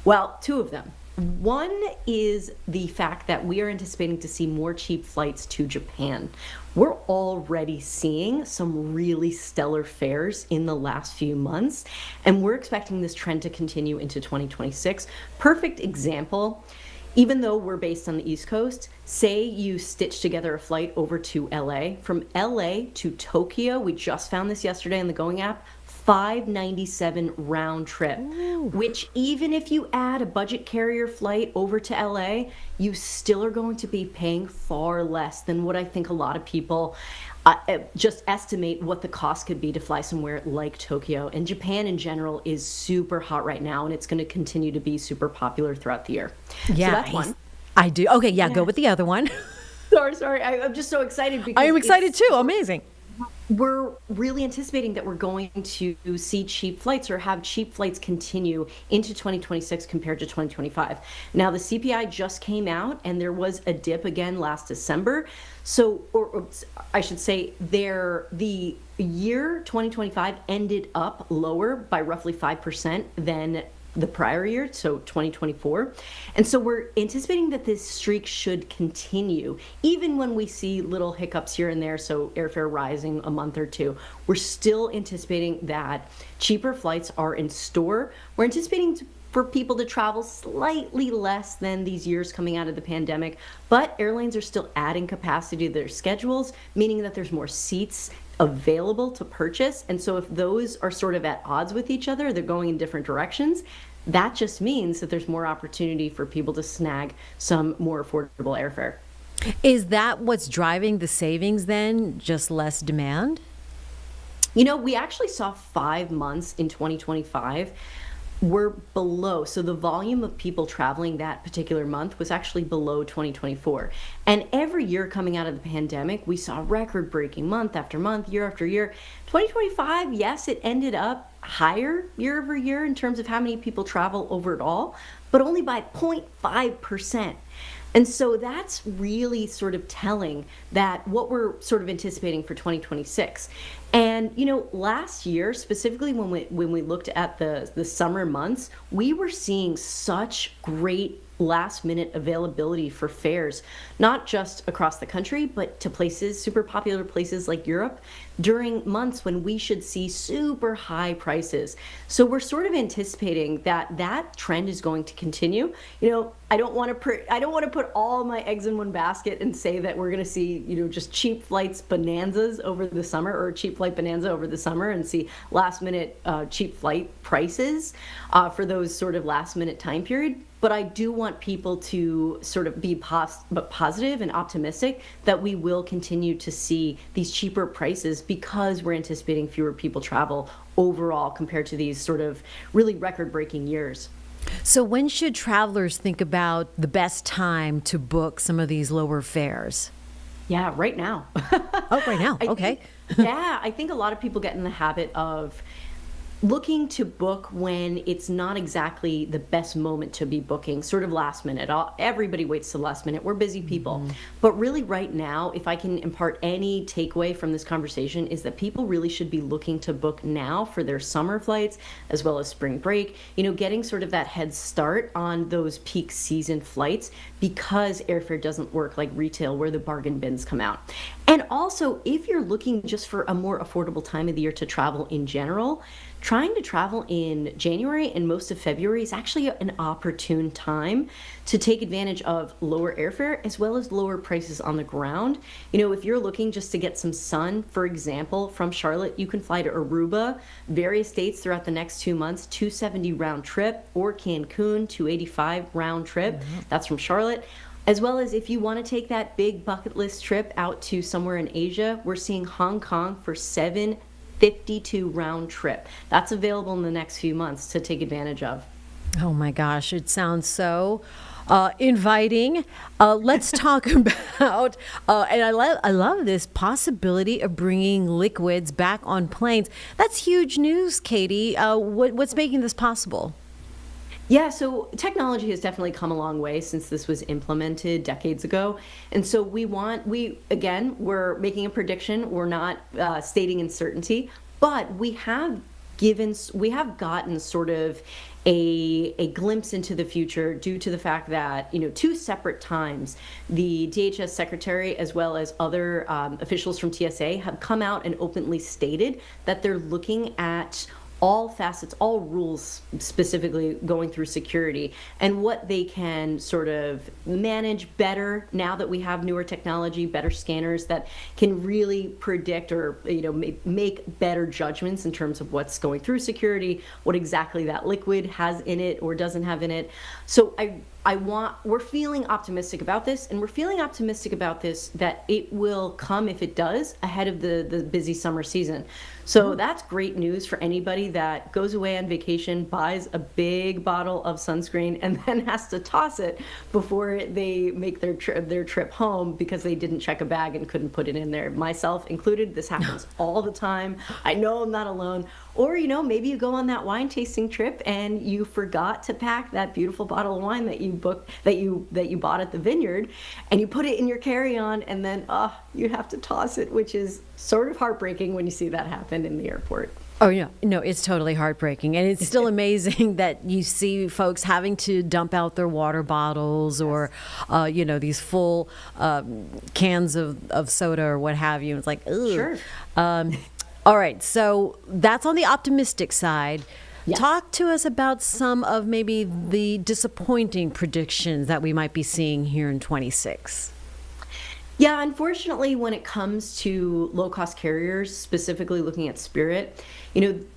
Well, two of them. One is the fact that we are anticipating to see more cheap flights to Japan. We're already seeing some really stellar fares in the last few months, and we're expecting this trend to continue into 2026. Perfect example. Even though we're based on the East Coast, say you stitch together a flight over to LA. From LA to Tokyo, we just found this yesterday on the Going app, $597 round trip. Ooh. Which even if you add a budget carrier flight over to LA, you still are going to be paying far less than what I think a lot of people just estimate what the cost could be to fly somewhere like Tokyo. And Japan in general is super hot right now, and it's going to continue to be super popular throughout the year. Yeah, so that's one. I do. Okay, yeah, go with the other one. Sorry. I'm just so excited because I am excited too. Amazing. We're really anticipating that we're going to see cheap flights or have cheap flights continue into 2026 compared to 2025. Now, the CPI just came out and there was a dip again last December. So, or I should say, the year 2025 ended up lower by roughly 5% than the prior year, so 2024. And so we're anticipating that this streak should continue, even when we see little hiccups here and there, so airfare rising a month or two. We're still anticipating that cheaper flights are in store. We're anticipating for people to travel slightly less than these years coming out of the pandemic, but airlines are still adding capacity to their schedules, meaning that there's more seats available to purchase. And so if those are sort of at odds with each other, they're going in different directions, that just means that there's more opportunity for people to snag some more affordable airfare. Is that what's driving the savings then? Just less demand? You know, we actually saw 5 months in 2025 were below. So the volume of people traveling that particular month was actually below 2024. And every year coming out of the pandemic, we saw record-breaking month after month, year after year. 2025, yes, it ended up higher year over year in terms of how many people travel overall, but only by 0.5%. And so that's really sort of telling that what we're sort of anticipating for 2026. And, you know, last year, specifically when we looked at the summer months, we were seeing such great last minute availability for fares, not just across the country, but to places, super popular places like Europe, during months when we should see super high prices. So we're sort of anticipating that that trend is going to continue. You know, I don't want to put all my eggs in one basket and say that we're going to see, you know, just cheap flights bonanzas over the summer, or a cheap flight bonanza over the summer, and see last minute cheap flight prices for those sort of last minute time period. But I do want people to sort of be positive and optimistic that we will continue to see these cheaper prices because we're anticipating fewer people travel overall compared to these sort of really record-breaking years. So when should travelers think about the best time to book some of these lower fares? Yeah, right now. Oh, right now. Okay. I think a lot of people get in the habit of looking to book when it's not exactly the best moment to be booking, sort of last minute. Everybody waits to the last minute. We're busy people. But really right now, if I can impart any takeaway from this conversation, is that people really should be looking to book now for their summer flights as well as spring break, getting sort of that head start on those peak season flights, because airfare doesn't work like retail where the bargain bins come out. And also, if you're looking just for a more affordable time of the year to travel in general, trying to travel in January and most of February is actually an opportune time to take advantage of lower airfare as well as lower prices on the ground. If you're looking just to get some sun, for example, from Charlotte, you can fly to Aruba, various dates throughout the next 2 months, $270 round trip, or Cancun, $285 round trip. That's from Charlotte. As well as if you want to take that big bucket list trip out to somewhere in Asia, we're seeing Hong Kong for $752 round trip. That's available in the next few months to take advantage of. Oh my gosh, it sounds so inviting. Let's talk about, and I love this possibility of bringing liquids back on planes. That's huge news, Katie. What's making this possible? Yeah, so technology has definitely come a long way since this was implemented decades ago. And so we're making a prediction. We're not stating in certainty, but we have gotten sort of a glimpse into the future due to the fact that, 2 separate times, the DHS secretary as well as other officials from TSA have come out and openly stated that they're looking at all facets, all rules specifically going through security, and what they can sort of manage better now that we have newer technology, better scanners that can really predict or make better judgments in terms of what's going through security, what exactly that liquid has in it or doesn't have in it. So we're feeling optimistic about this, and we're feeling optimistic about this that it will come, if it does, ahead of the busy summer season. So that's great news for anybody that goes away on vacation, buys a big bottle of sunscreen, and then has to toss it before they make their trip home because they didn't check a bag and couldn't put it in there. Myself included, this happens all the time. I know I'm not alone. Or, maybe you go on that wine tasting trip and you forgot to pack that beautiful bottle of wine that you bought at the vineyard, and you put it in your carry-on, and then you have to toss it, which is sort of heartbreaking when you see that happen in the airport. Oh, yeah. No, it's totally heartbreaking. And it's still amazing that you see folks having to dump out their water bottles or, these full cans of soda or what have you. It's like, ugh. Sure. All right, so that's on the optimistic side. Yes. Talk to us about some of maybe the disappointing predictions that we might be seeing here in 26. Yeah, unfortunately, when it comes to low-cost carriers, specifically looking at Spirit,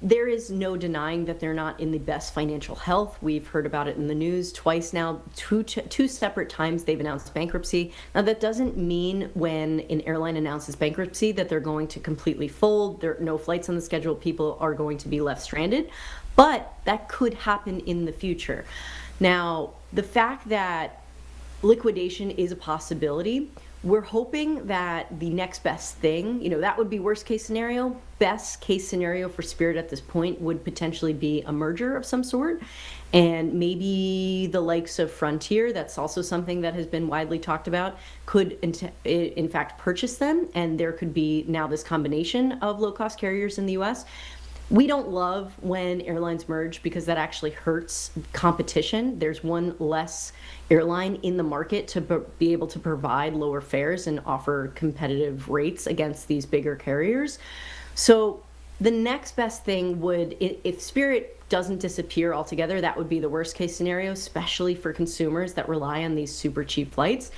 there is no denying that they're not in the best financial health. We've heard about it in the news twice now, two separate times they've announced bankruptcy. Now, that doesn't mean when an airline announces bankruptcy that they're going to completely fold. There are no flights on the schedule. People are going to be left stranded, but that could happen in the future. Now, the fact that liquidation is a possibility, we're hoping that the next best thing, that would be worst case scenario. Best case scenario for Spirit at this point would potentially be a merger of some sort. And maybe the likes of Frontier, that's also something that has been widely talked about, could in fact purchase them. And there could be now this combination of low-cost carriers in the U.S. We don't love when airlines merge because that actually hurts competition. There's one less airline in the market to be able to provide lower fares and offer competitive rates against these bigger carriers. So the next best thing would, if Spirit doesn't disappear altogether, that would be the worst case scenario, especially for consumers that rely on these super cheap flights,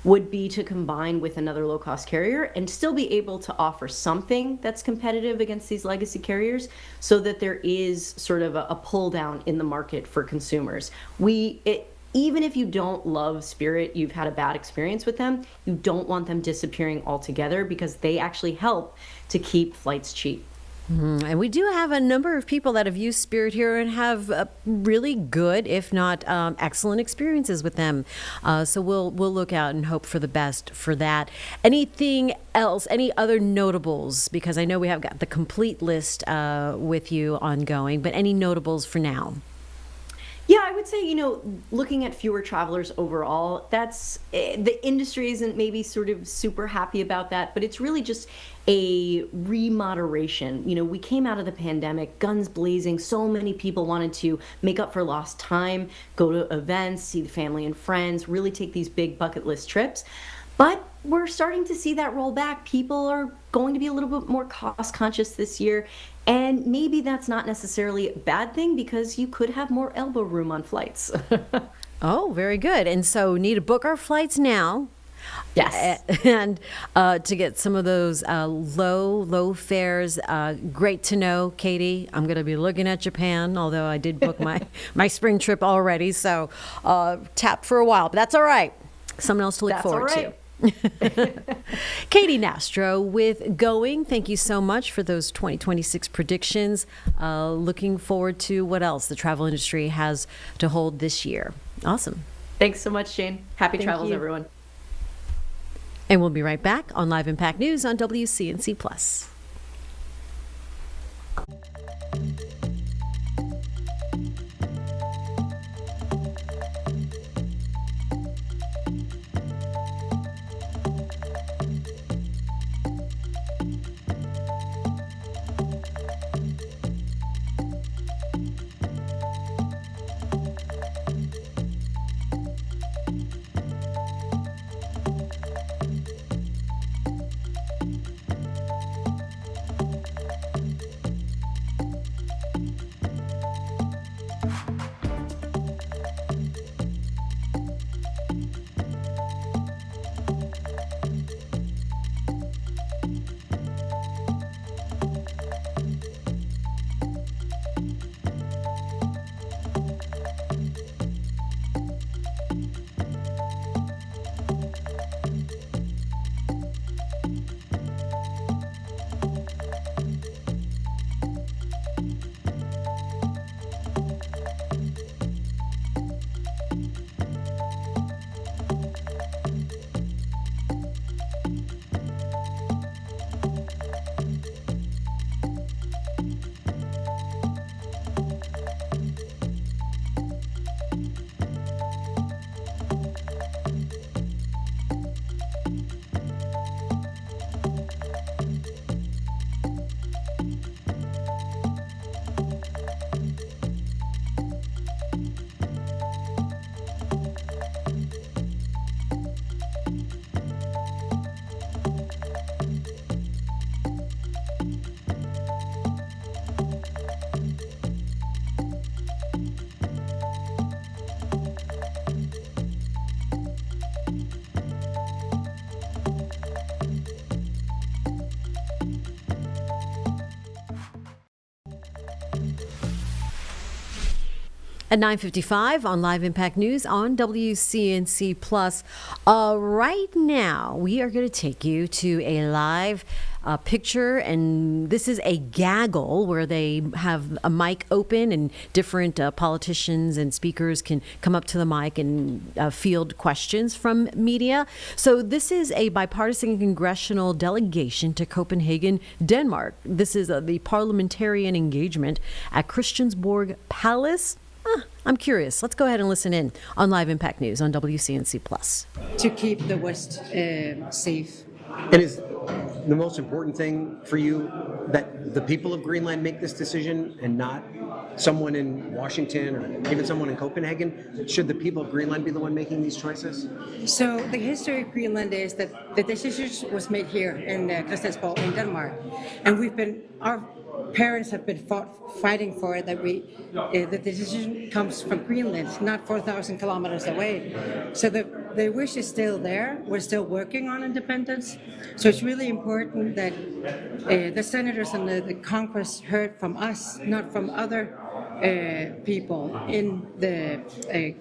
would be to combine with another low-cost carrier and still be able to offer something that's competitive against these legacy carriers so that there is sort of a pull down in the market for consumers. even if you don't love Spirit, you've had a bad experience with them, you don't want them disappearing altogether because they actually help to keep flights cheap. And we do have a number of people that have used Spirit here and have really good, if not excellent, experiences with them. So we'll look out and hope for the best for that. Anything else? Any other notables? Because I know we have got the complete list with you ongoing, but any notables for now? Yeah, I would say, looking at fewer travelers overall, that's the industry isn't maybe sort of super happy about that, but it's really just a remoderation. We came out of the pandemic, guns blazing, so many people wanted to make up for lost time, go to events, see the family and friends, really take these big bucket list trips. But we're starting to see that roll back. People are going to be a little bit more cost conscious this year. And maybe that's not necessarily a bad thing because you could have more elbow room on flights. Oh, very good. And so need to book our flights now. Yes. And to get some of those low fares. Great to know, Katie. I'm going to be looking at Japan, although I did book my spring trip already. So tapped for a while, but that's all right. Someone else to look forward to. Katie Nastro with Going. Thank you so much for those 2026 predictions. Looking forward to what else the travel industry has to hold this year. Awesome. Thanks so much, Jane. Happy Thank travels, you. everyone. And we'll be right back on Live Impact News on WCNC Plus. At 9:55 on Live Impact News on WCNC Plus. Right now, we are going to take you to a live picture, and this is a gaggle where they have a mic open and different politicians and speakers can come up to the mic and field questions from media. So this is a bipartisan congressional delegation to Copenhagen, Denmark. This is the parliamentarian engagement at Christiansborg Palace. I'm curious. Let's go ahead and listen in on Live Impact News on WCNC Plus. To keep the West safe. And is the most important thing for you that the people of Greenland make this decision and not someone in Washington or even someone in Copenhagen? Should the people of Greenland be the one making these choices? So the history of Greenland is that the decision was made here in Christiansborg in Denmark, and our parents have been fighting for it, that the decision comes from Greenland, not 4,000 kilometers away. So the wish is still there. We're still working on independence. So it's really important that the senators and the Congress heard from us, not from other people in the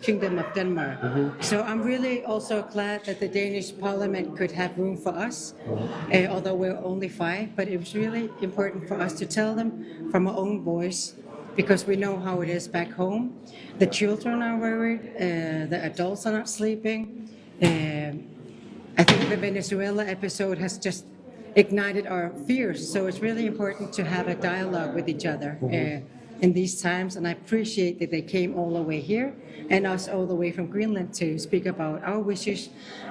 Kingdom of Denmark. So I'm really also glad that the Danish Parliament could have room for us, although we're only 5. But it was really important for us to tell them from our own voice, because we know how it is back home. The children are worried, the adults are not sleeping. I think the Venezuela episode has just ignited our fears, so it's really important to have a dialogue with each other in these times, and I appreciate that they came all the way here and us all the way from Greenland to speak about our wishes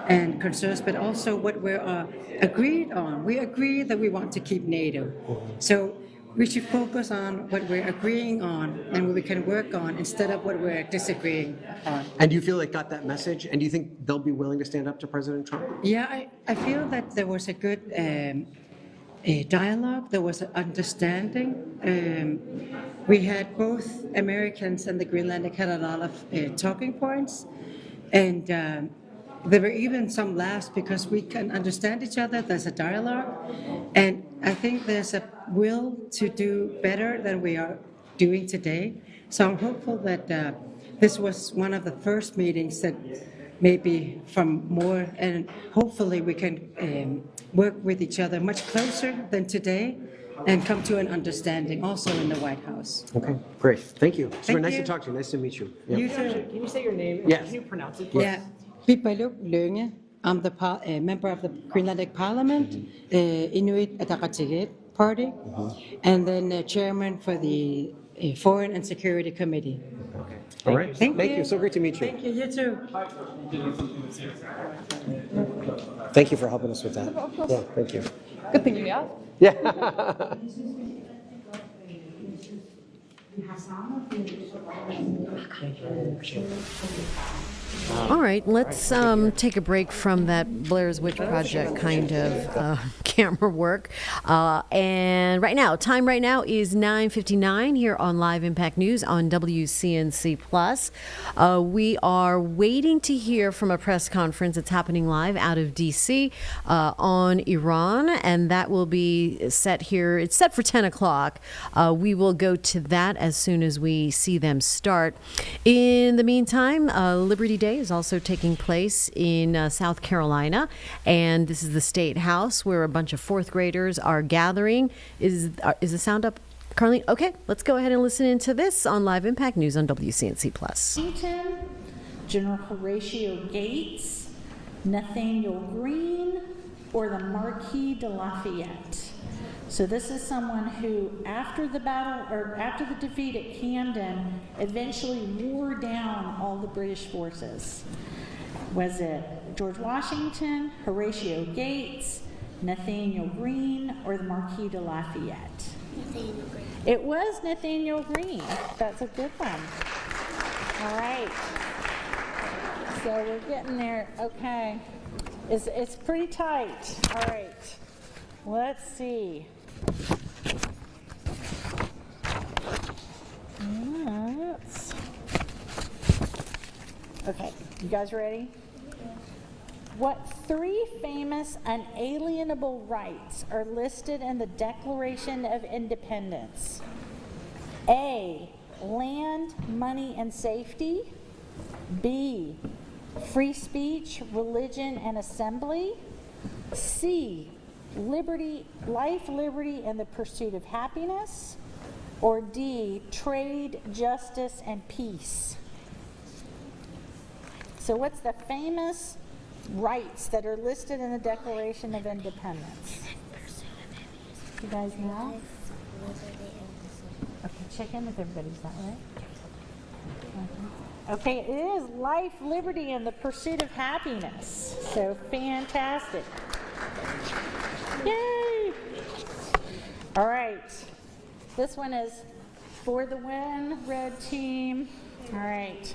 and concerns, but also what we're agreed on. We agree that we want to keep NATO, so we should focus on what we're agreeing on and what we can work on instead of what we're disagreeing on. And do you feel they got that message? And do you think they'll be willing to stand up to President Trump? Yeah, I feel that there was a good dialogue, there was an understanding. We had both Americans and the Greenlandic had a lot of talking points, and there were even some laughs because we can understand each other, there's a dialogue, and I think there's a will to do better than we are doing today. So I'm hopeful that this was one of the first meetings that maybe from more, and hopefully we can work with each other much closer than today and come to an understanding also in the White House. Okay, great. Thank you. It's very nice you. to talk to you. Nice to meet you. Yeah. You too. Can you say your name? Yes. Can you pronounce it, please? Yeah, Pipaluk Lønge. I'm the member of the Greenlandic Parliament, Inuit Ataqatigiit Party, and then chairman for the Foreign and Security Committee. All right. Thank you. So great to meet you. Thank you. You too. Thank you for helping us with that. Yeah, thank you. Good thing you asked. Yeah. All right, let's take a break from that Blair's Witch Project kind of camera work. And time right now is 9:59 here on Live Impact News on WCNC Plus. We are waiting to hear from a press conference that's happening live out of D.C. On Iran, and that will be set here. It's set for 10 o'clock. We will go to that as soon as we see them start. In the meantime, Liberty Day is also taking place in South Carolina, and this is the State House where a bunch of fourth graders are gathering. Is the sound up, Carlene? Okay, let's go ahead and listen into this on Live Impact News on WCNC Plus. Washington, General Horatio Gates, Nathaniel Greene, or the Marquis de Lafayette. So this is someone who, after the battle, or after the defeat at Camden, eventually wore down all the British forces. Was it George Washington, Horatio Gates, Nathaniel Greene, or the Marquis de Lafayette? Nathaniel Greene. It was Nathaniel Greene. That's a good one. All right. So we're getting there. Okay. It's pretty tight. All right. Let's see. Okay, you guys ready? What 3 famous unalienable rights are listed in the Declaration of Independence? A, land, money, and safety. B, free speech, religion, and assembly. C, liberty, life, liberty, and the pursuit of happiness. Or D, trade, justice, and peace. So what's the famous rights that are listed in the Declaration of Independence? You guys know? Okay, check in with everybody. Is that right? Okay, it is life, liberty, and the pursuit of happiness. So fantastic. Yay! All right. This one is for the win, red team. All right.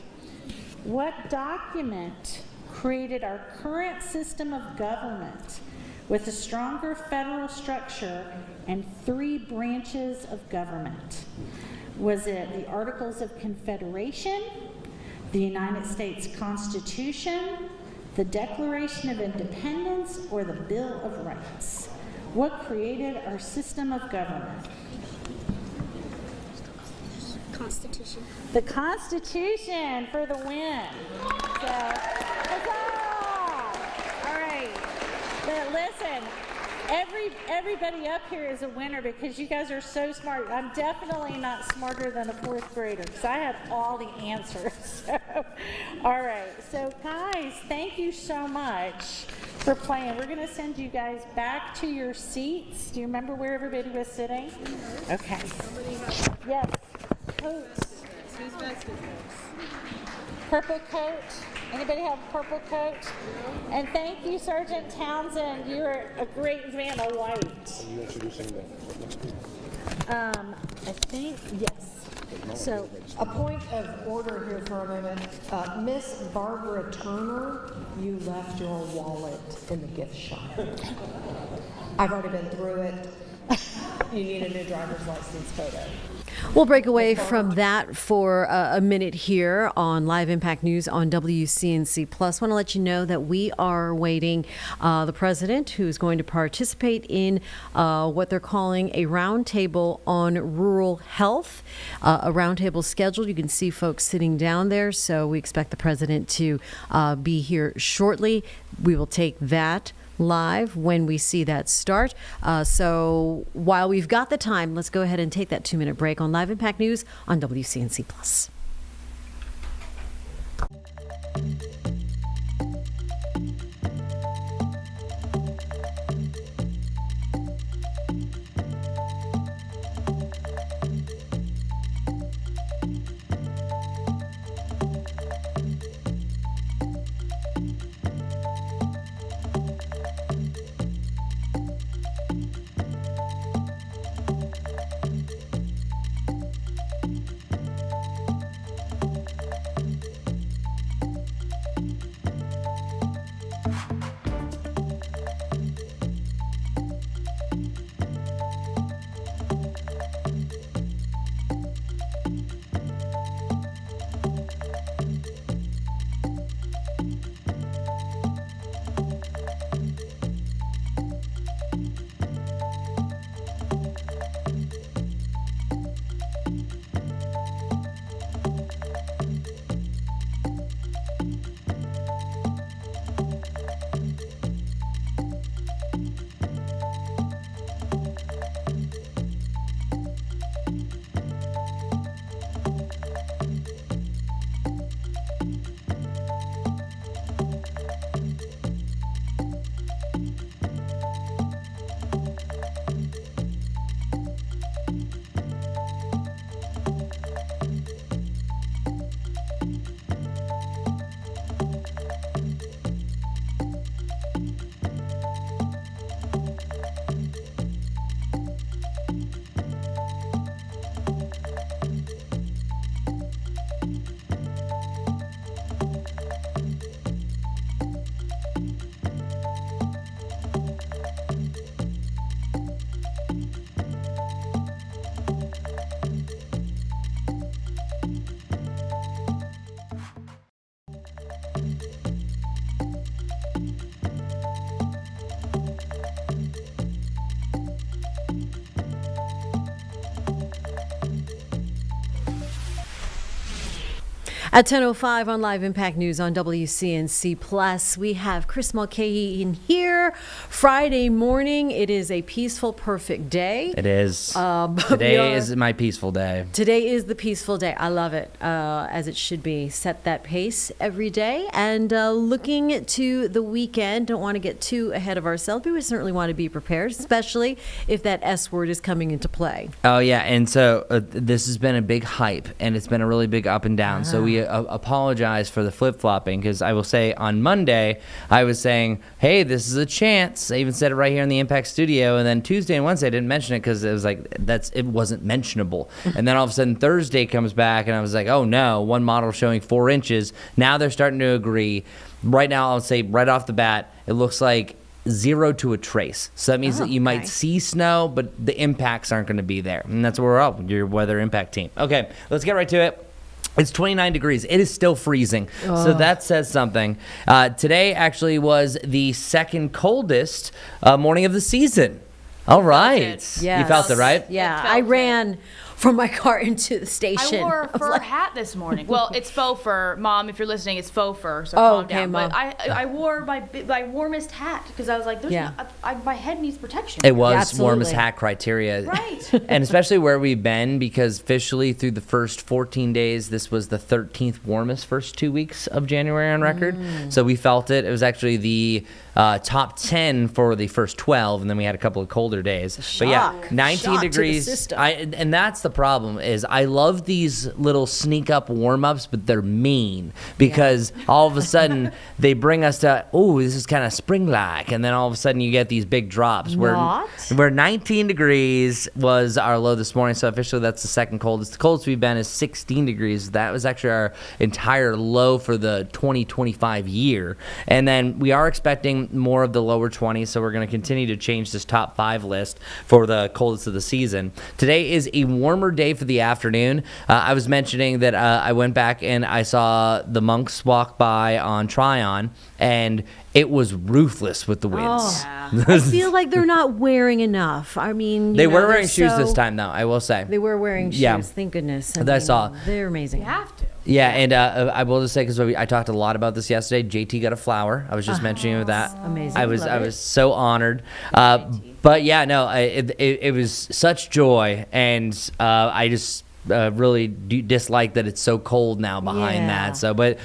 What document created our current system of government with a stronger federal structure and 3 branches of government? Was it the Articles of Confederation, the United States Constitution, the Declaration of Independence, or the Bill of Rights? What created our system of government? Constitution. The Constitution for the win. So, huzzah! All right. But listen, everybody up here is a winner because you guys are so smart. I'm definitely not smarter than a fourth grader because I had all the answers. So, all right. So, guys, thank you so much for playing. We're going to send you guys back to your seats. Do you remember where everybody was sitting? Okay. Yes. Coats. Purple coat. Anybody have a purple coat? And thank you, Sergeant Townsend. You're a great man of white. Are you introducing the witness? I think, yes. So, a point of order here for a moment. Miss Barbara Turner, you left your wallet in the gift shop. I've already been through it. You need a new driver's license photo. We'll break away from that for a minute here on Live Impact News on WCNC Plus. Want to let you know that we are awaiting the president, who's going to participate in what they're calling a roundtable on rural health. A roundtable scheduled. You can see folks sitting down there. So we expect the president to be here shortly. We will take that live when we see that start. So while we've got the time, let's go ahead and take that 2-minute break on Live Impact News on WCNC Plus. At 10:05 on Live Impact News on WCNC Plus, we have Chris Mulcahy in here. Friday morning, it is a peaceful, perfect day. It is. Today is my peaceful day. Today is the peaceful day. I love it, as it should be. Set that pace every day. And looking to the weekend, don't want to get too ahead of ourselves, but we certainly want to be prepared, especially if that S word is coming into play. Oh, yeah. And so this has been a big hype, and it's been a really big up and down. So we apologize for the flip-flopping, because I will say on Monday, I was saying, hey, this is a chance. I even said it right here in the Impact studio. And then Tuesday and Wednesday, I didn't mention it because it was like, it wasn't mentionable. And then all of a sudden Thursday comes back, and I was like, oh no, one model showing 4 inches. Now they're starting to agree. Right now, I'll say right off the bat, it looks like 0 to a trace. So that means that you might see snow, but the impacts aren't going to be there. And that's where we're at, your weather impact team. Okay, let's get right to it. It's 29 degrees. It is still freezing. So that says something. Today actually was the second coldest morning of the season. All right. Yes. You felt it, right? Yeah, I ran from my car into the station. I wore a I'm fur like- hat this morning. Well, it's faux fur. Mom, if you're listening, it's faux fur, so Oh, calm okay, down. Mom. But I wore my warmest hat because I was like, Yeah. my head needs protection. It was Absolutely. warmest hat criteria. Right. And especially where we've been, because officially through the first 14 days, this was the 13th warmest first 2 weeks of January on record. So we felt it. It was actually the top 10 for the first 12, and then we had a couple of colder days. But yeah, Shock. 19 Shock to the degrees. system. And that's the problem is I love these little sneak up warm-ups, but they're mean because all of a sudden they bring us to, oh, this is kind of spring-like, and then all of a sudden you get these big drops. Not. Where 19 degrees was our low this morning, so officially that's the second coldest. The coldest we've been is 16 degrees. That was actually our entire low for the 2025 year. And then we are expecting more of the lower 20s, so we're going to continue to change this top 5 list for the coldest of the season. Today is a warmer day for the afternoon. I was mentioning that I went back and I saw the monks walk by on Tryon, and it was ruthless with the winds. Oh, I feel like they're not wearing enough. I mean, They were they're wearing shoes this so- time, though, I will say. They were wearing shoes. Yeah. Thank goodness. That I saw. They're amazing. You have to. Yeah, and I will just say, because I talked a lot about this yesterday, JT got a flower. I was just mentioning that. Amazing. I was Love it. so honored. But yeah, no, it was such joy, and I just really dislike that it's so cold now behind Yeah. that. So, but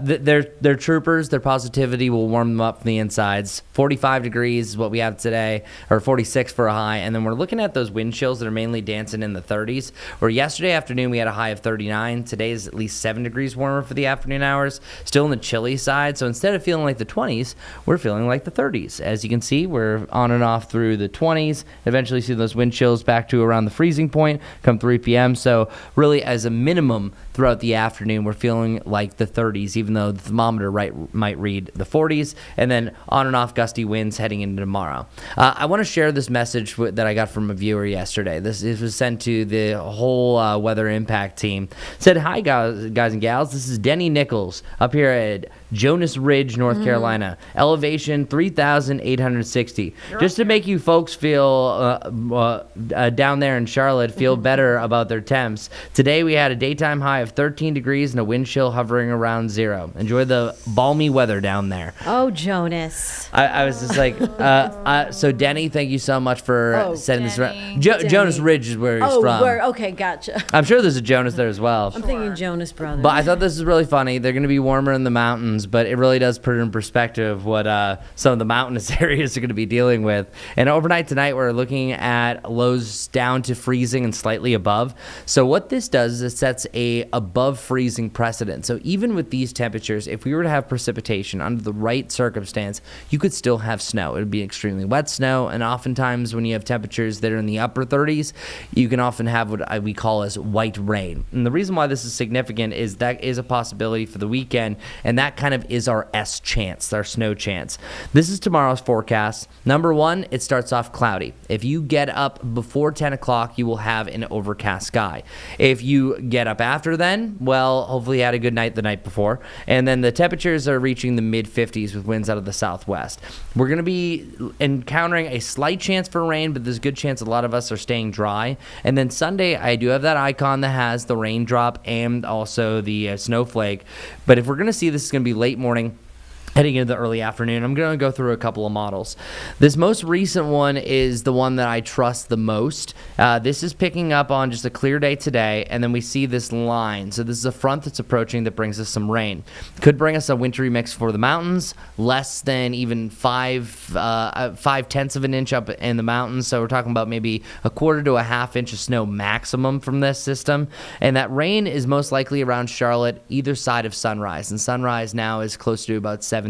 they're troopers. Their positivity will warm them up from the insides. 45 degrees is what we have today, or 46 for a high. And then we're looking at those wind chills that are mainly dancing in the 30s. Where yesterday afternoon we had a high of 39. Today is at least 7 degrees warmer for the afternoon hours. Still on the chilly side. So instead of feeling like the 20s, we're feeling like the 30s. As you can see, we're on and off through the 20s. Eventually see those wind chills back to around the freezing point come 3 p.m. So really, as a minimum throughout the afternoon, we're feeling like the 30s, even though the thermometer might read the 40s, and then on and off gusty winds heading into tomorrow. I want to share this message that I got from a viewer yesterday. This was sent to the whole Weather Impact team. It said, "Hi, guys and gals. This is Denny Nichols up here at Jonas Ridge, North Carolina. Elevation 3,860. Just to make you folks feel down there in Charlotte feel better about their temps. Today we had a daytime high of 13 degrees and a wind chill hovering around 0. Enjoy the balmy weather down there." Oh, Jonas. I was just like, so Denny, thank you so much for sending this around. Jonas Ridge is where he's from. Okay, gotcha. I'm sure there's a Jonas there as well. I'm thinking Jonas Brothers. But I thought this was really funny. They're going to be warmer in the mountains, but it really does put in perspective what some of the mountainous areas are going to be dealing with. And overnight tonight, we're looking at lows down to freezing and slightly above. So what this does is it sets a above freezing precedent. So even with these temperatures, if we were to have precipitation under the right circumstance, you could still have snow. It would be extremely wet snow, and oftentimes when you have temperatures that are in the upper 30s, you can often have what we call as white rain. And the reason why this is significant is that is a possibility for the weekend, and that kind of is our S chance, our snow chance. This is tomorrow's forecast. Number one, it starts off cloudy. If you get up before 10 o'clock, you will have an overcast sky. If you get up after then, well, hopefully you had a good night the night before. And then the temperatures are reaching the mid-50s with winds out of the southwest. We're going to be encountering a slight chance for rain, but there's a good chance a lot of us are staying dry. And then Sunday, I do have that icon that has the raindrop and also the snowflake. But if we're going to see this is going to be late morning, heading into the early afternoon, I'm going to go through a couple of models. This most recent one is the one that I trust the most. This is picking up on just a clear day today, and then we see this line. So this is a front that's approaching that brings us some rain. Could bring us a wintry mix for the mountains, less than even 5/10 of an inch up in the mountains. So we're talking about maybe a quarter to a half inch of snow maximum from this system. And that rain is most likely around Charlotte, either side of sunrise. And sunrise now is close to about 7:30.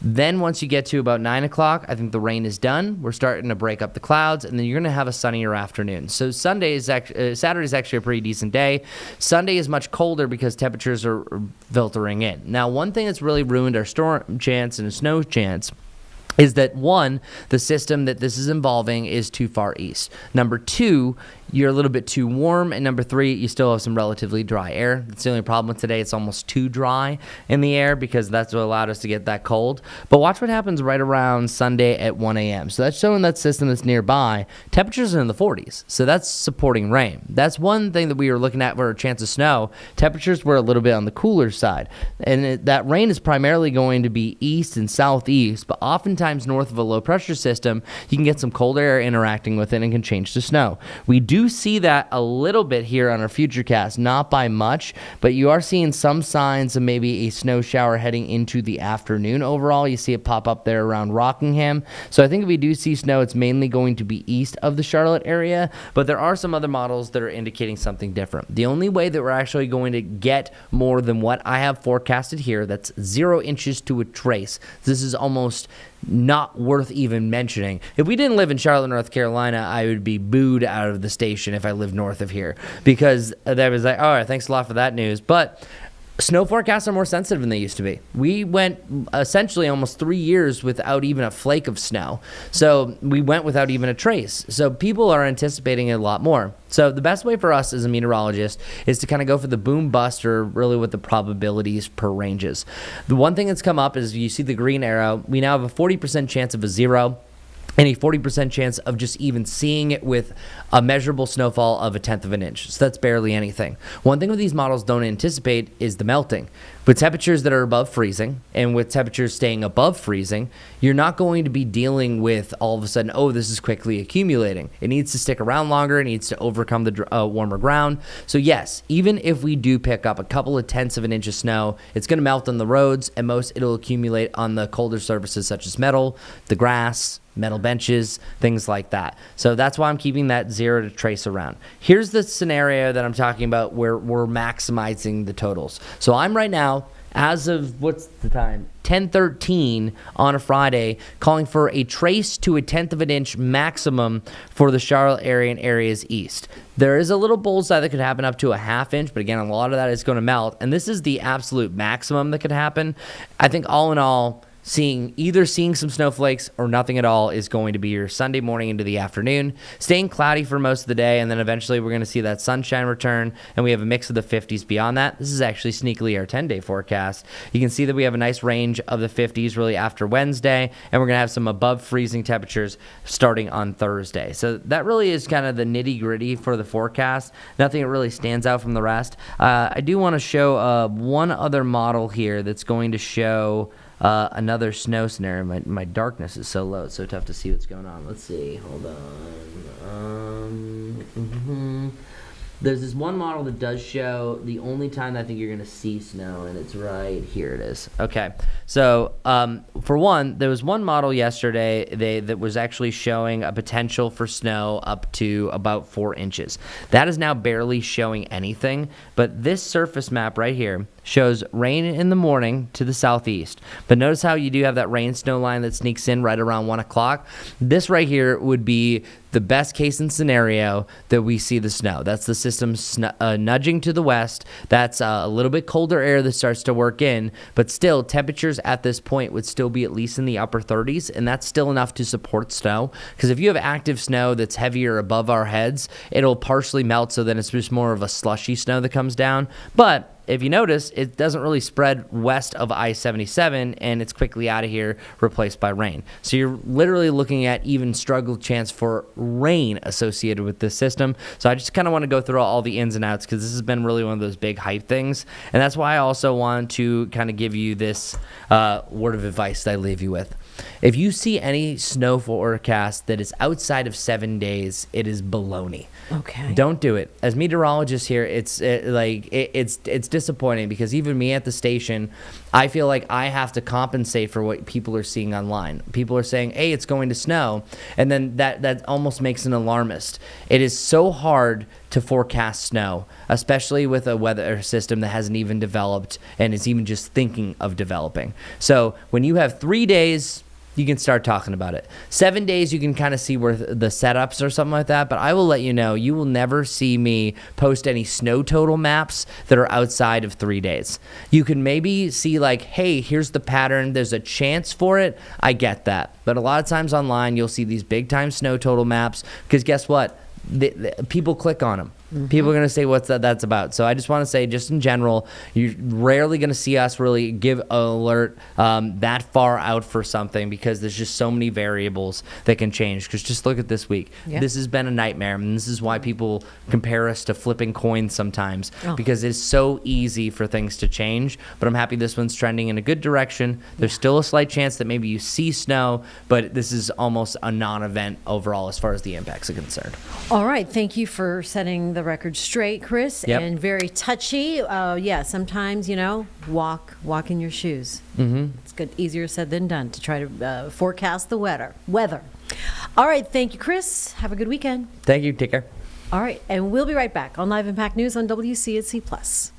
Then once you get to about 9 o'clock, I think the rain is done. We're starting to break up the clouds, and then you're going to have a sunnier afternoon. So Saturday is actually a pretty decent day. Sunday is much colder because temperatures are filtering in. Now, one thing that's really ruined our storm chance and a snow chance is that one, the system that this is involving is too far east. Number two, you're a little bit too warm. And number three, you still have some relatively dry air. That's the only problem with today. It's almost too dry in the air because that's what allowed us to get that cold. But watch what happens right around Sunday at 1 a.m. So that's showing that system that's nearby. Temperatures are in the 40s. So that's supporting rain. That's one thing that we were looking at for a chance of snow. Temperatures were a little bit on the cooler side. And that rain is primarily going to be east and southeast, but oftentimes north of a low pressure system, you can get some cold air interacting with it and can change to snow. We do see that a little bit here on our futurecast, not by much, but you are seeing some signs of maybe a snow shower heading into the afternoon overall. You see it pop up there around Rockingham. So I think if we do see snow, it's mainly going to be east of the Charlotte area, but there are some other models that are indicating something different. The only way that we're actually going to get more than what I have forecasted here, that's 0 inches to a trace. This is almost not worth even mentioning. If we didn't live in Charlotte, North Carolina, I would be booed out of the station if I lived north of here, because that was like, all right, thanks a lot for that news. But snow forecasts are more sensitive than they used to be. We went essentially almost 3 years without even a flake of snow. So we went without even a trace. So people are anticipating a lot more. So the best way for us as a meteorologist is to kind of go for the boom bust, or really what the probabilities per ranges. The one thing that's come up is you see the green arrow. We now have a 40% chance of a 0. And a 40% chance of just even seeing it with a measurable snowfall of 1/10 of an inch. So that's barely anything. One thing with these models don't anticipate is the melting. With temperatures that are above freezing, and with temperatures staying above freezing, you're not going to be dealing with all of a sudden, oh, this is quickly accumulating. It needs to stick around longer. It needs to overcome the warmer ground. So yes, even if we do pick up a couple of 1/10 of an inch of snow, it's going to melt on the roads, and most it'll accumulate on the colder surfaces such as metal, the grass, metal benches, things like that. So that's why I'm keeping that 0 to trace around. Here's the scenario that I'm talking about where we're maximizing the totals. So I'm right now, as of, what's the time? 10:13 on a Friday, calling for a trace to a 1/10 of an inch maximum for the Charlotte area and areas east. There is a little bullseye that could happen up to a 1/2 inch, but again, a lot of that is going to melt. And this is the absolute maximum that could happen. I think all in all, seeing some snowflakes or nothing at all is going to be your Sunday morning into the afternoon, staying cloudy for most of the day, and then eventually we're going to see that sunshine return, and we have a mix of the 50s beyond that. This is actually sneakily our 10-day forecast. You can see that we have a nice range of the 50s really after Wednesday, and we're going to have some above freezing temperatures starting on Thursday. So that really is kind of the nitty-gritty for the forecast. Nothing that really stands out from the rest. I do want to show one other model here that's going to show another snow scenario. My darkness is so low, it's so tough to see what's going on. Let's see. Hold on. There's this one model that does show the only time I think you're going to see snow, and it's right here. It is. Okay. So, for one, there was one model yesterday that was actually showing a potential for snow up to about 4 inches. That is now barely showing anything, but this surface map right here shows rain in the morning to the southeast. But notice how you do have that rain snow line that sneaks in right around 1 o'clock. This right here would be the best case in scenario that we see the snow. That's the system nudging to the west. That's a little bit colder air that starts to work in, but still temperatures at this point would still be at least in the upper 30s, and that's still enough to support snow. Because if you have active snow that's heavier above our heads, it'll partially melt, so then it's just more of a slushy snow that comes down. But if you notice, it doesn't really spread west of I-77, and it's quickly out of here, replaced by rain. So you're literally looking at even struggle chance for rain associated with this system. So I just kind of want to go through all the ins and outs, because this has been really one of those big hype things. And that's why I also want to kind of give you this word of advice that I leave you with. If you see any snow forecast that is outside of 7 days, it is baloney. Okay. Don't do it. As meteorologists here, it's disappointing, because even me at the station, I feel like I have to compensate for what people are seeing online. People are saying, hey, it's going to snow, and then that almost makes an alarmist. It is so hard to forecast snow, especially with a weather system that hasn't even developed and is even just thinking of developing. So when you have 3 days you can start talking about it. 7 days, you can kind of see where the setups or something like that. But I will let you know, you will never see me post any snow total maps that are outside of 3 days. You can maybe see like, hey, here's the pattern. There's a chance for it. I get that. But a lot of times online, you'll see these big time snow total maps because guess what? People click on them. People are going to say what's that's about. So I just want to say, just in general, you're rarely going to see us really give an alert that far out for something because there's just so many variables that can change. Because just look at this week. Yeah. This has been a nightmare. And this is why people compare us to flipping coins sometimes because it's so easy for things to change. But I'm happy this one's trending in a good direction. There's still a slight chance that maybe you see snow, but this is almost a non-event overall as far as the impacts are concerned. All right. Thank you for setting the record straight, Chris. Yep. And very touchy. Yeah, sometimes, walk in your shoes. It's good, easier said than done to try to forecast the weather. All right. Thank you, Chris. Have a good weekend. Thank you. Take care. All right. And we'll be right back on Live Impact News on WCNC Plus.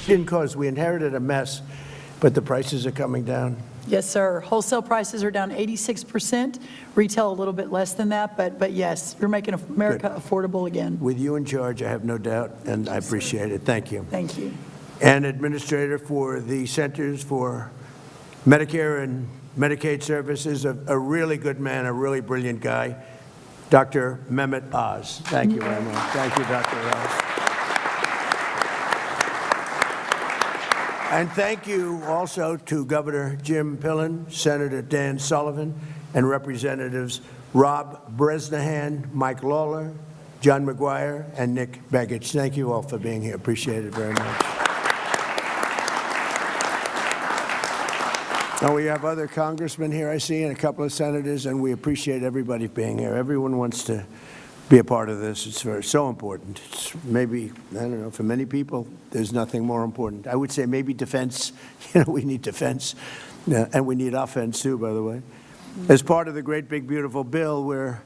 Didn't cause, we inherited a mess, but the prices are coming down. Yes, sir. Wholesale prices are down 86%, retail a little bit less than that, but yes, you're making America affordable again. With you in charge, I have no doubt, and I appreciate it. Thank you. Thank you. And Administrator for the Centers for Medicare and Medicaid Services, a really good man, a really brilliant guy, Dr. Mehmet Oz. Thank you very much. Thank you, Dr. Oz. And thank you also to Governor Jim Pillen, Senator Dan Sullivan, and Representatives Rob Bresnahan, Mike Lawler, John McGuire, and Nick Begich. Thank you all for being here. Appreciate it very much. Now, we have other congressmen here, I see, and a couple of senators, and we appreciate everybody being here. Everyone wants to be a part of this. It's so important. It's maybe, I don't know, for many people, there's nothing more important. I would say maybe defense. We need defense, and we need offense too, by the way. As part of the great big beautiful bill, we're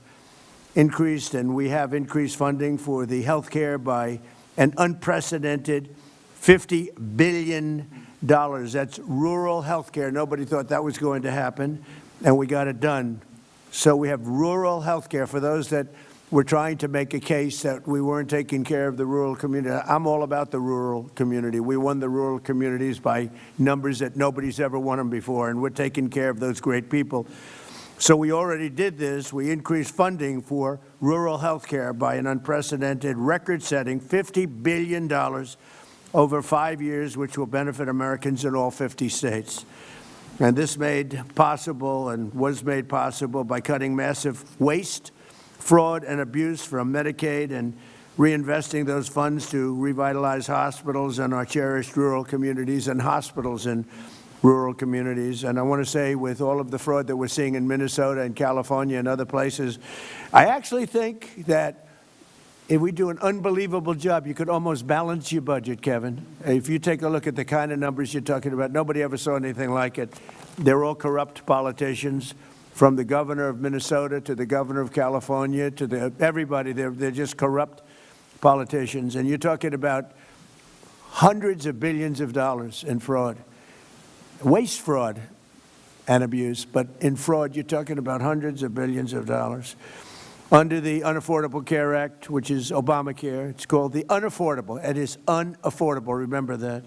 increased, and we have increased funding for the health care by an unprecedented $50 billion. That's rural health care. Nobody thought that was going to happen, and we got it done So we have rural health care for those that were trying to make a case that we weren't taking care of the rural community. I'm all about the rural community. We won the rural communities by numbers that nobody's ever won them before, and we're taking care of those great people. So we already did this. We increased funding for rural health care by an unprecedented, record-setting $50 billion over 5 years, which will benefit Americans in all 50 states. And this made possible and was made possible by cutting massive waste, fraud, and abuse from Medicaid and reinvesting those funds to revitalize hospitals and our cherished rural communities and hospitals in rural communities. And I want to say, with all of the fraud that we're seeing in Minnesota and California and other places, I actually think that if we do an unbelievable job, you could almost balance your budget, Kevin. If you take a look at the kind of numbers you're talking about, nobody ever saw anything like it. They're all corrupt politicians, from the governor of Minnesota to the governor of California to everybody. They're just corrupt politicians. And you're talking about hundreds of billions of dollars in fraud. Waste fraud and abuse, but in fraud, you're talking about hundreds of billions of dollars. Under the Unaffordable Care Act, which is Obamacare, it's called the unaffordable. It is unaffordable, remember that.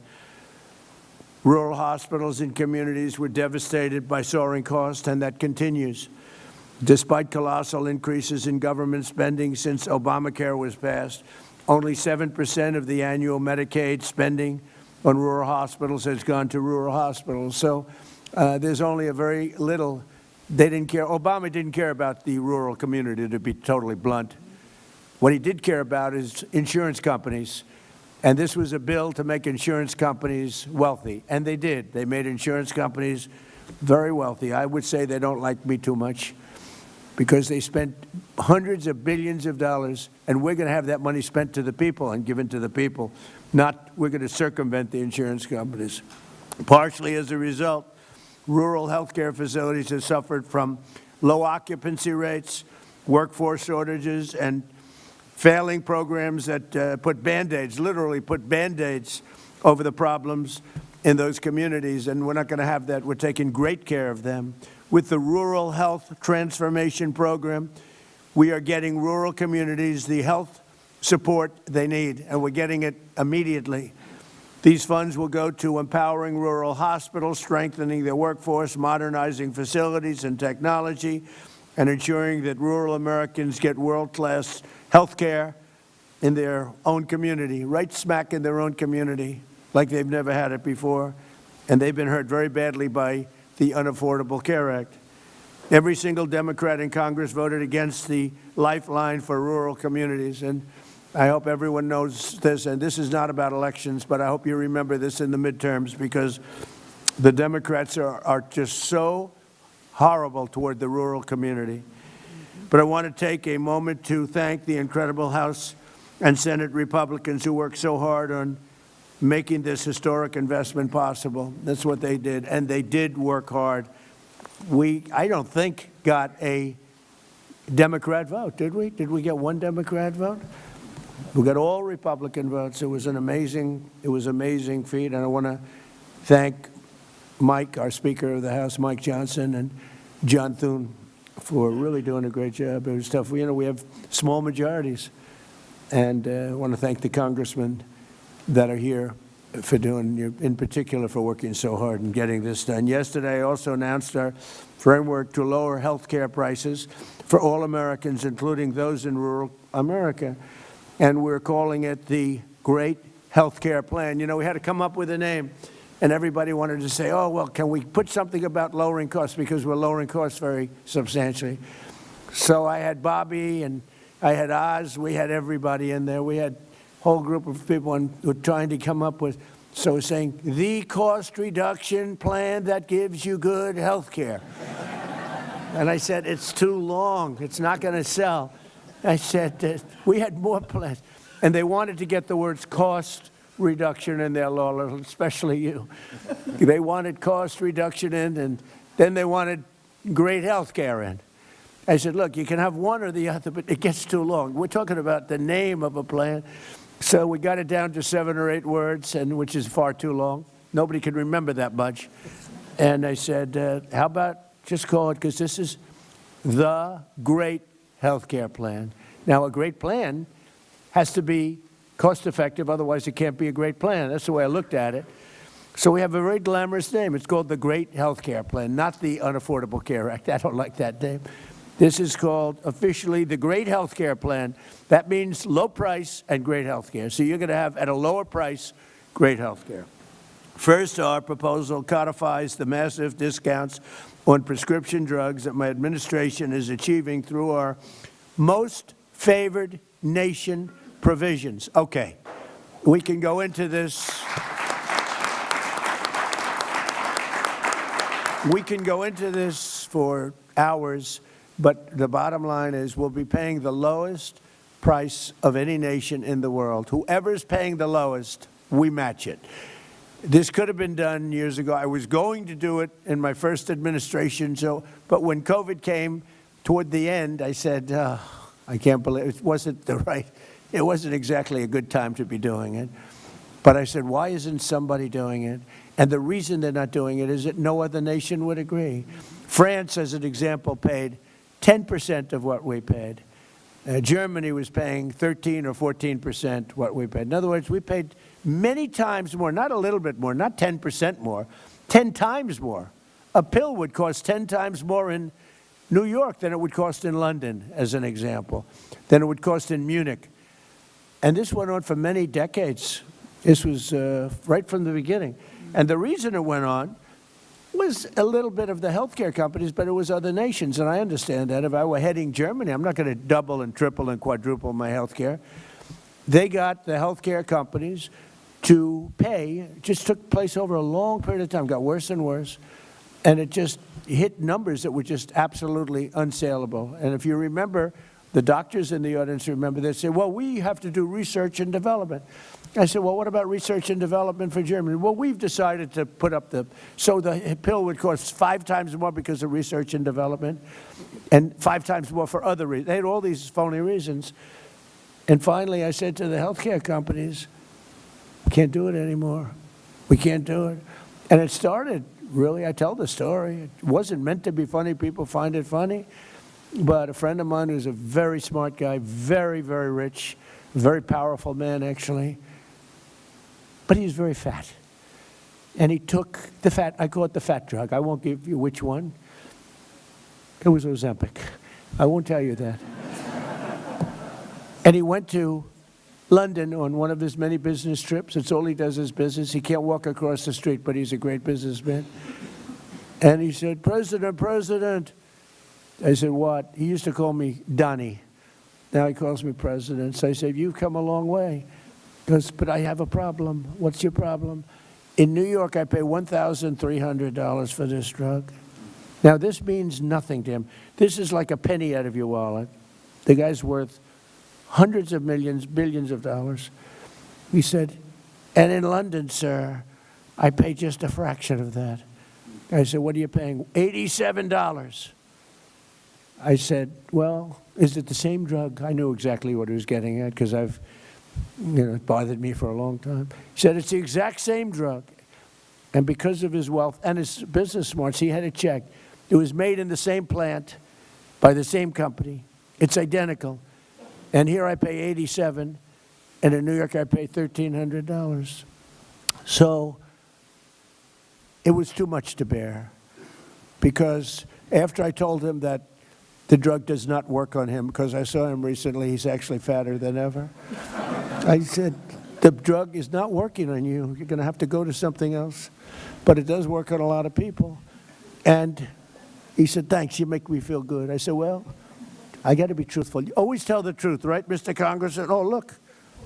Rural hospitals and communities were devastated by soaring costs, and that continues. Despite colossal increases in government spending since Obamacare was passed, only 7% of the annual Medicaid spending on rural hospitals has gone to rural hospitals. So there's only a very little. They didn't care. Obama didn't care about the rural community, to be totally blunt. What he did care about is insurance companies. And this was a bill to make insurance companies wealthy. And they did. They made insurance companies very wealthy. I would say they don't like me too much because they spent hundreds of billions of dollars, and we're going to have that money spent to the people and given to the people, not we're going to circumvent the insurance companies. Partially as a result, rural health care facilities have suffered from low occupancy rates, workforce shortages, and failing programs that put Band-Aids, literally put Band-Aids over the problems in those communities, and we're not going to have that. We're taking great care of them. With the Rural Health Transformation Program, we are getting rural communities the health support they need, and we're getting it immediately. These funds will go to empowering rural hospitals, strengthening their workforce, modernizing facilities and technology, and ensuring that rural Americans get world-class health care in their own community, right smack in their own community, like they've never had it before. And they've been hurt very badly by the Unaffordable Care Act. Every single Democrat in Congress voted against the lifeline for rural communities. And I hope everyone knows this, and this is not about elections, but I hope you remember this in the midterms, because the Democrats are just so horrible toward the rural community. But I want to take a moment to thank the incredible House and Senate Republicans who worked so hard on making this historic investment possible. That's what they did, and they did work hard. I don't think, got a Democrat vote, did we? Did we get one Democrat vote? We got all Republican votes. It was an amazing feat, and I want to thank Mike, our Speaker of the House, Mike Johnson, and John Thune for really doing a great job. It was tough. We have small majorities, and I want to thank the congressmen that are here for doing, in particular, for working so hard and getting this done. Yesterday, I also announced our framework to lower health care prices for all Americans, including those in rural America, and we're calling it the Great Health Care Plan. You know, we had to come up with a name. And everybody wanted to say, oh, well, can we put something about lowering costs, because we're lowering costs very substantially. So I had Bobby and I had Oz. We had everybody in there. We had a whole group of people who were trying to come up with, so we're saying, the cost reduction plan that gives you good health care. And I said, it's too long. It's not going to sell. I said, we had more plans. And they wanted to get the words cost reduction in their law, especially you. They wanted cost reduction in, and then they wanted great health care in. I said, look, you can have one or the other, but it gets too long. We're talking about the name of a plan. So we got it down to 7 or 8 words, and which is far too long. Nobody can remember that much. And I said, how about just call it, because this is the great health care plan. Now, a great plan has to be cost-effective, otherwise it can't be a great plan. That's the way I looked at it. So we have a very glamorous name. It's called the Great Health Care Plan, not the Unaffordable Care Act. I don't like that name. This is called officially the Great Health Care Plan. That means low price and great health care. So you're going to have, at a lower price, great health care. First, our proposal codifies the massive discounts on prescription drugs that my administration is achieving through our most favored nation provisions. Okay, we can go into this. We can go into this for hours, but the bottom line is we'll be paying the lowest price of any nation in the world. Whoever's paying the lowest, we match it. This could have been done years ago. I was going to do it in my first administration, but when COVID came toward the end, I said, I can't believe it wasn't it wasn't exactly a good time to be doing it. But I said, why isn't somebody doing it? And the reason they're not doing it is that no other nation would agree. France, as an example, paid 10% of what we paid. Germany was paying 13 or 14% what we paid. In other words, we paid many times more, not a little bit more, not 10% more, 10 times more. A pill would cost 10 times more in New York than it would cost in London, as an example, than it would cost in Munich. And this went on for many decades. This was right from the beginning. And the reason it went on was a little bit of the healthcare companies, but it was other nations. And I understand that. If I were heading Germany, I'm not going to double and triple and quadruple my healthcare. They got the healthcare companies to pay. It just took place over a long period of time, got worse and worse. And it just hit numbers that were just absolutely unsaleable. And if you remember, the doctors in the audience remember, they say, well, we have to do research and development. I said, well, what about research and development for Germany? Well, we've decided to put up so the pill would cost 5 times more because of research and development, and 5 times more for other reasons. They had all these phony reasons. And finally, I said to the healthcare companies, we can't do it anymore. We can't do it. And it started, really, I tell the story. It wasn't meant to be funny. People find it funny. But a friend of mine who's a very smart guy, very, very rich, very powerful man, actually, but he's very fat. And he took the fat, I call it the fat drug. I won't give you which one. It was Ozempic. I won't tell you that. And he went to London on one of his many business trips. It's all he does is business. He can't walk across the street, but he's a great businessman. And he said, President. I said, what? He used to call me Donnie. Now he calls me President. So I said, you've come a long way. He goes, but I have a problem. What's your problem? In New York, I pay $1,300 for this drug. Now, this means nothing to him. This is like a penny out of your wallet. The guy's worth hundreds of millions, billions of dollars. He said, and in London, sir, I pay just a fraction of that. I said, what are you paying? $87. I said, well, is it the same drug? I knew exactly what he was getting at because it bothered me for a long time. He said, it's the exact same drug. And because of his wealth and his business smarts, he had it checked. It was made in the same plant by the same company. It's identical. And here I pay $87, and in New York I pay $1,300. So it was too much to bear, because after I told him that the drug does not work on him, because I saw him recently, he's actually fatter than ever. I said, the drug is not working on you. You're going to have to go to something else. But it does work on a lot of people. And he said, thanks, you make me feel good. I said, well, I got to be truthful. You always tell the truth, right, Mr. Congressman? Oh, look,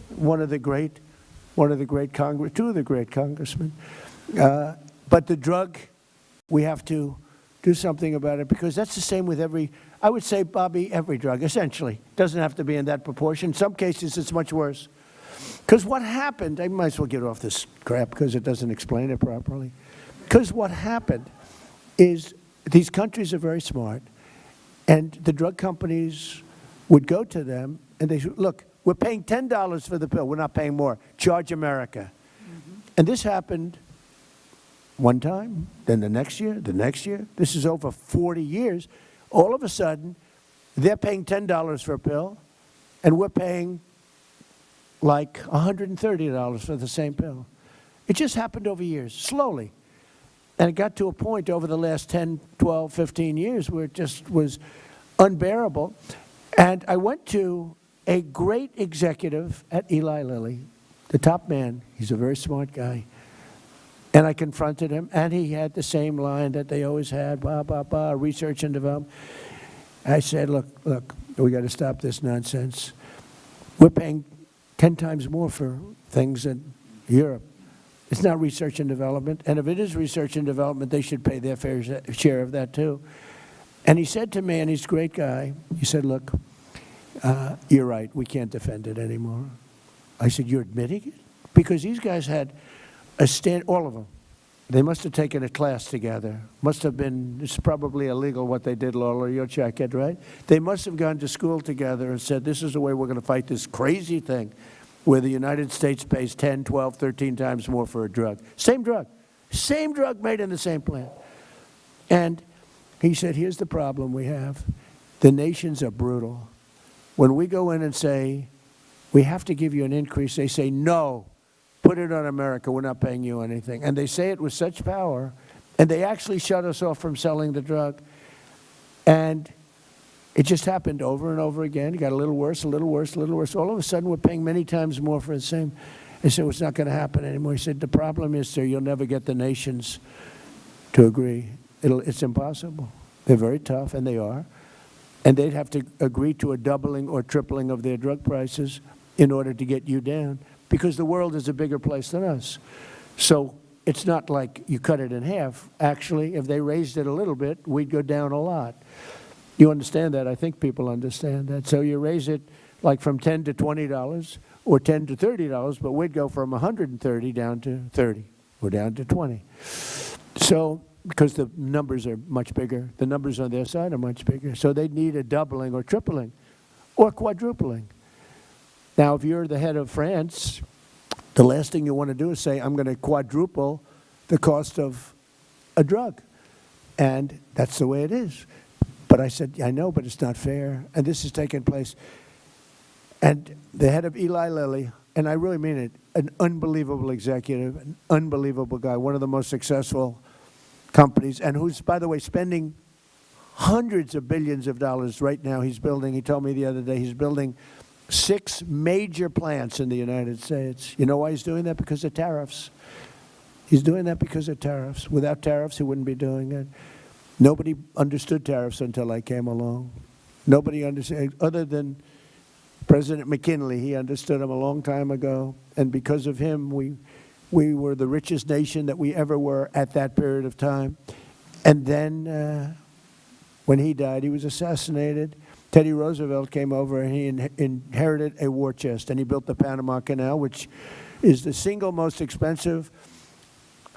two of the great congressmen. But the drug, we have to do something about it, because that's the same with I would say, Bobby, every drug, essentially. Doesn't have to be in that proportion. In some cases, it's much worse. Because what happened, I might as well get off this crap because it doesn't explain it properly. Because what happened is these countries are very smart, and the drug companies would go to them and they said, look, we're paying $10 for the pill. We're not paying more. Charge America. And this happened one time, then the next year. This is over 40 years. All of a sudden, they're paying $10 for a pill, and we're paying like $130 for the same pill. It just happened over years, slowly. And it got to a point over the last 10, 12, 15 years where it just was unbearable. And I went to a great executive at Eli Lilly, the top man. He's a very smart guy. And I confronted him, and he had the same line that they always had, blah, blah, blah, research and development. I said, look, we got to stop this nonsense. We're paying 10 times more for things in Europe. It's not research and development. And if it is research and development, they should pay their fair share of that too. And he said to me, and he's a great guy, he said, look, you're right, we can't defend it anymore. I said, you're admitting it? Because these guys had a stand, all of them. They must have taken a class together. Must have been, it's probably illegal what they did, Lola, you'll check it, right? They must have gone to school together and said, this is the way we're going to fight this crazy thing where the United States pays 10, 12, 13 times more for a drug. Same drug made in the same plant. And he said, here's the problem we have. The nations are brutal. When we go in and say, we have to give you an increase, they say, no, put it on America, we're not paying you anything. And they say it with such power, and they actually shut us off from selling the drug. And it just happened over and over again. It got a little worse, a little worse, a little worse. All of a sudden, we're paying many times more for the same. I said, well, it's not going to happen anymore. He said, the problem is, sir, you'll never get the nations to agree. It's impossible. They're very tough, and they are. And they'd have to agree to a doubling or tripling of their drug prices in order to get you down, because the world is a bigger place than us. So it's not like you cut it in half. Actually, if they raised it a little bit, we'd go down a lot. You understand that? I think people understand that. So you raise it like from $10 to $20 or $10 to $30, but we'd go from 130 down to 30 or down to 20. So, because the numbers are much bigger, the numbers on their side are much bigger. So they'd need a doubling or tripling or quadrupling. Now, if you're the head of France, the last thing you want to do is say, I'm going to quadruple the cost of a drug. And that's the way it is. But I said, I know, but it's not fair. And this is taking place. And the head of Eli Lilly, and I really mean it, an unbelievable executive, an unbelievable guy, one of the most successful companies, and who's, by the way, spending hundreds of billions of dollars right now. He's building, he told me the other day, he's building 6 major plants in the United States. You know why he's doing that? Because of tariffs. He's doing that because of tariffs. Without tariffs, he wouldn't be doing it. Nobody understood tariffs until I came along. Nobody understood, other than President McKinley. He understood them a long time ago. And because of him, we were the richest nation that we ever were at that period of time. And then when he died, he was assassinated. Teddy Roosevelt came over and he inherited a war chest. And he built the Panama Canal, which is the single most expensive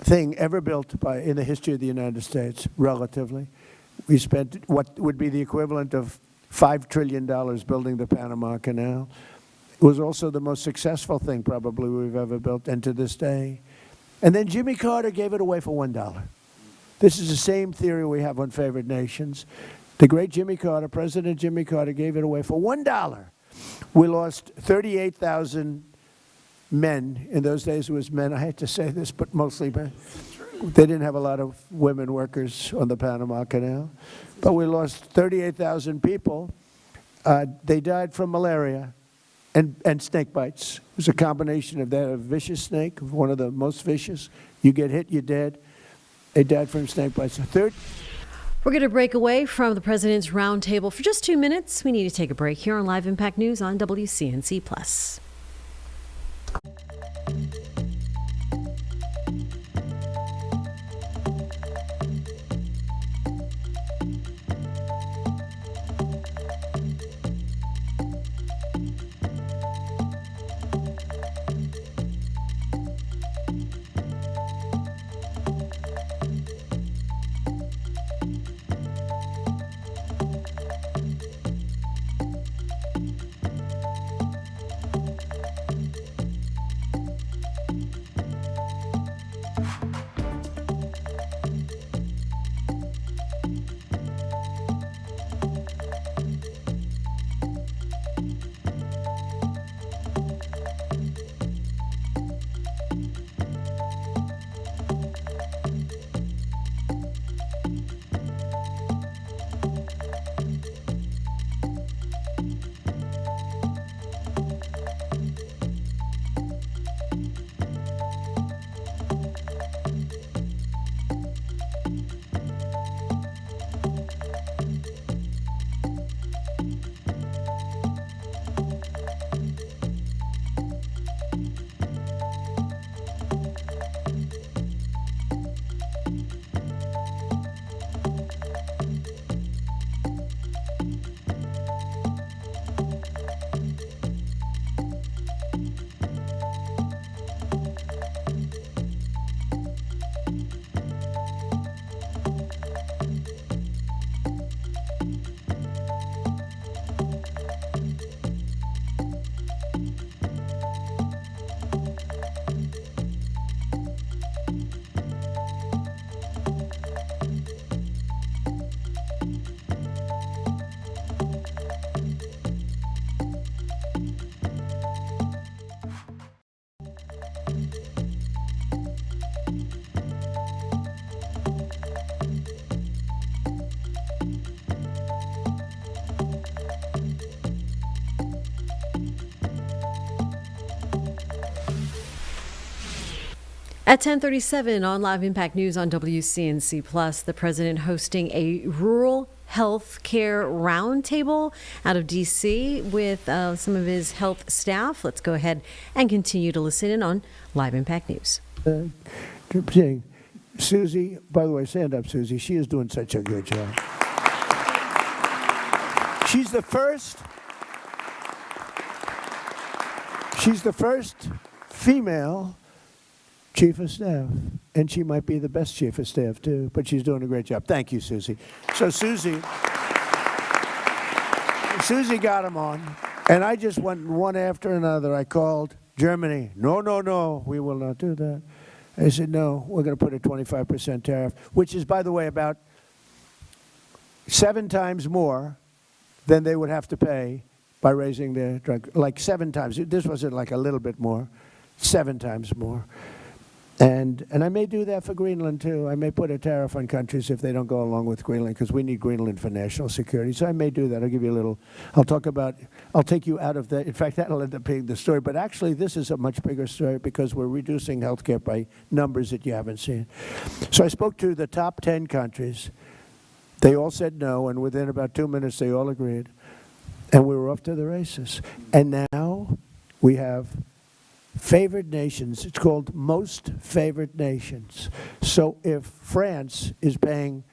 thing ever built in the history of the United States, relatively. We spent what would be the equivalent of $5 trillion building the Panama Canal. It was also the most successful thing probably we've ever built, and to this day. And then Jimmy Carter gave it away for $1. This is the same theory we have on favored nations. The great Jimmy Carter, President Jimmy Carter, gave it away for $1. We lost 38,000 men. In those days it was men. I hate to say this, but mostly men. They didn't have a lot of women workers on the Panama Canal. But we lost 38,000 people. They died from malaria and snake bites. It was a combination of that, a vicious snake, one of the most vicious. You get hit, you're dead. They died from snake bites. We're going to break away from the President's Roundtable for just 2 minutes. We need to take a break here on Live Impact News on WCNC+. At 10:37 on Live Impact News on WCNC Plus, the president hosting a rural health care roundtable out of D.C. with some of his health staff. Let's go ahead and continue to listen in on Live Impact News. Susie, by the way, stand up, Susie. She is doing such a good job. She's the first female chief of staff, and she might be the best chief of staff too, but she's doing a great job. Thank you, Susie. So Susie got him on, and I just went one after another. I called Germany. No, we will not do that. I said, no, we're going to put a 25% tariff, which is, by the way, about 7 times more than they would have to pay by raising their drug, like 7 times. This wasn't like a little bit more, 7 times more. And I may do that for Greenland, too. I may put a tariff on countries if they don't go along with Greenland, because we need Greenland for national security. So I may do that. I'll give you a little, I'll take you out of that. In fact, that'll end up being the story. But actually, this is a much bigger story because we're reducing healthcare by numbers that you haven't seen. So I spoke to the top 10 countries. They all said no, and within about 2 minutes, they all agreed. And we were off to the races. And now we have favored nations. It's called most favored nations. So if France is paying,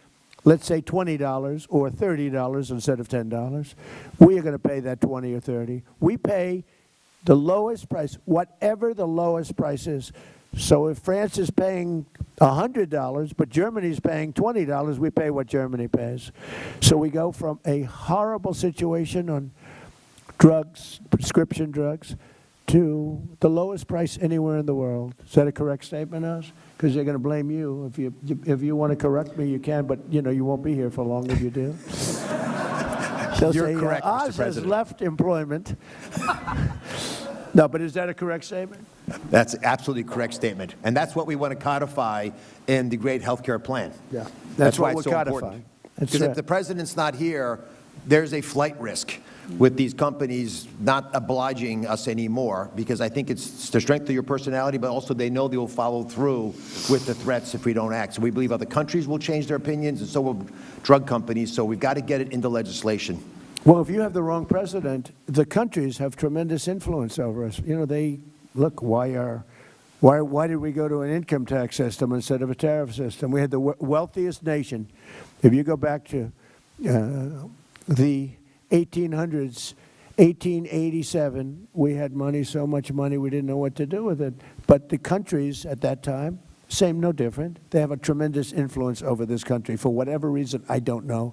let's say, $20 or $30 instead of $10, we are going to pay that 20 or 30. We pay the lowest price, whatever the lowest price is. So if France is paying $100, but Germany's paying $20, we pay what Germany pays. So we go from a horrible situation on drugs, prescription drugs, to the lowest price anywhere in the world. Is that a correct statement, Oz? Because they're going to blame you. If you want to correct me, you can, but you won't be here for long if you do. They'll You're say, correct, Mr. Oz has President. left employment. No, but is that a correct statement? That's an absolutely correct statement. And that's what we want to codify in the great healthcare plan. Yeah. That's what why we're it's so codifying. important. That's Because right. if the president's not here, there's a flight risk with these companies not obliging us anymore, because I think it's the strength of your personality, but also they know they will follow through with the threats if we don't act. So we believe other countries will change their opinions, and so will drug companies. So we've got to get it into legislation. Well, if you have the wrong president, the countries have tremendous influence over us. They look, why did we go to an income tax system instead of a tariff system? We had the wealthiest nation. If you go back to the 1800s, 1887, we had money, so much money, we didn't know what to do with it. But the countries at that time, same, no different. They have a tremendous influence over this country. For whatever reason, I don't know,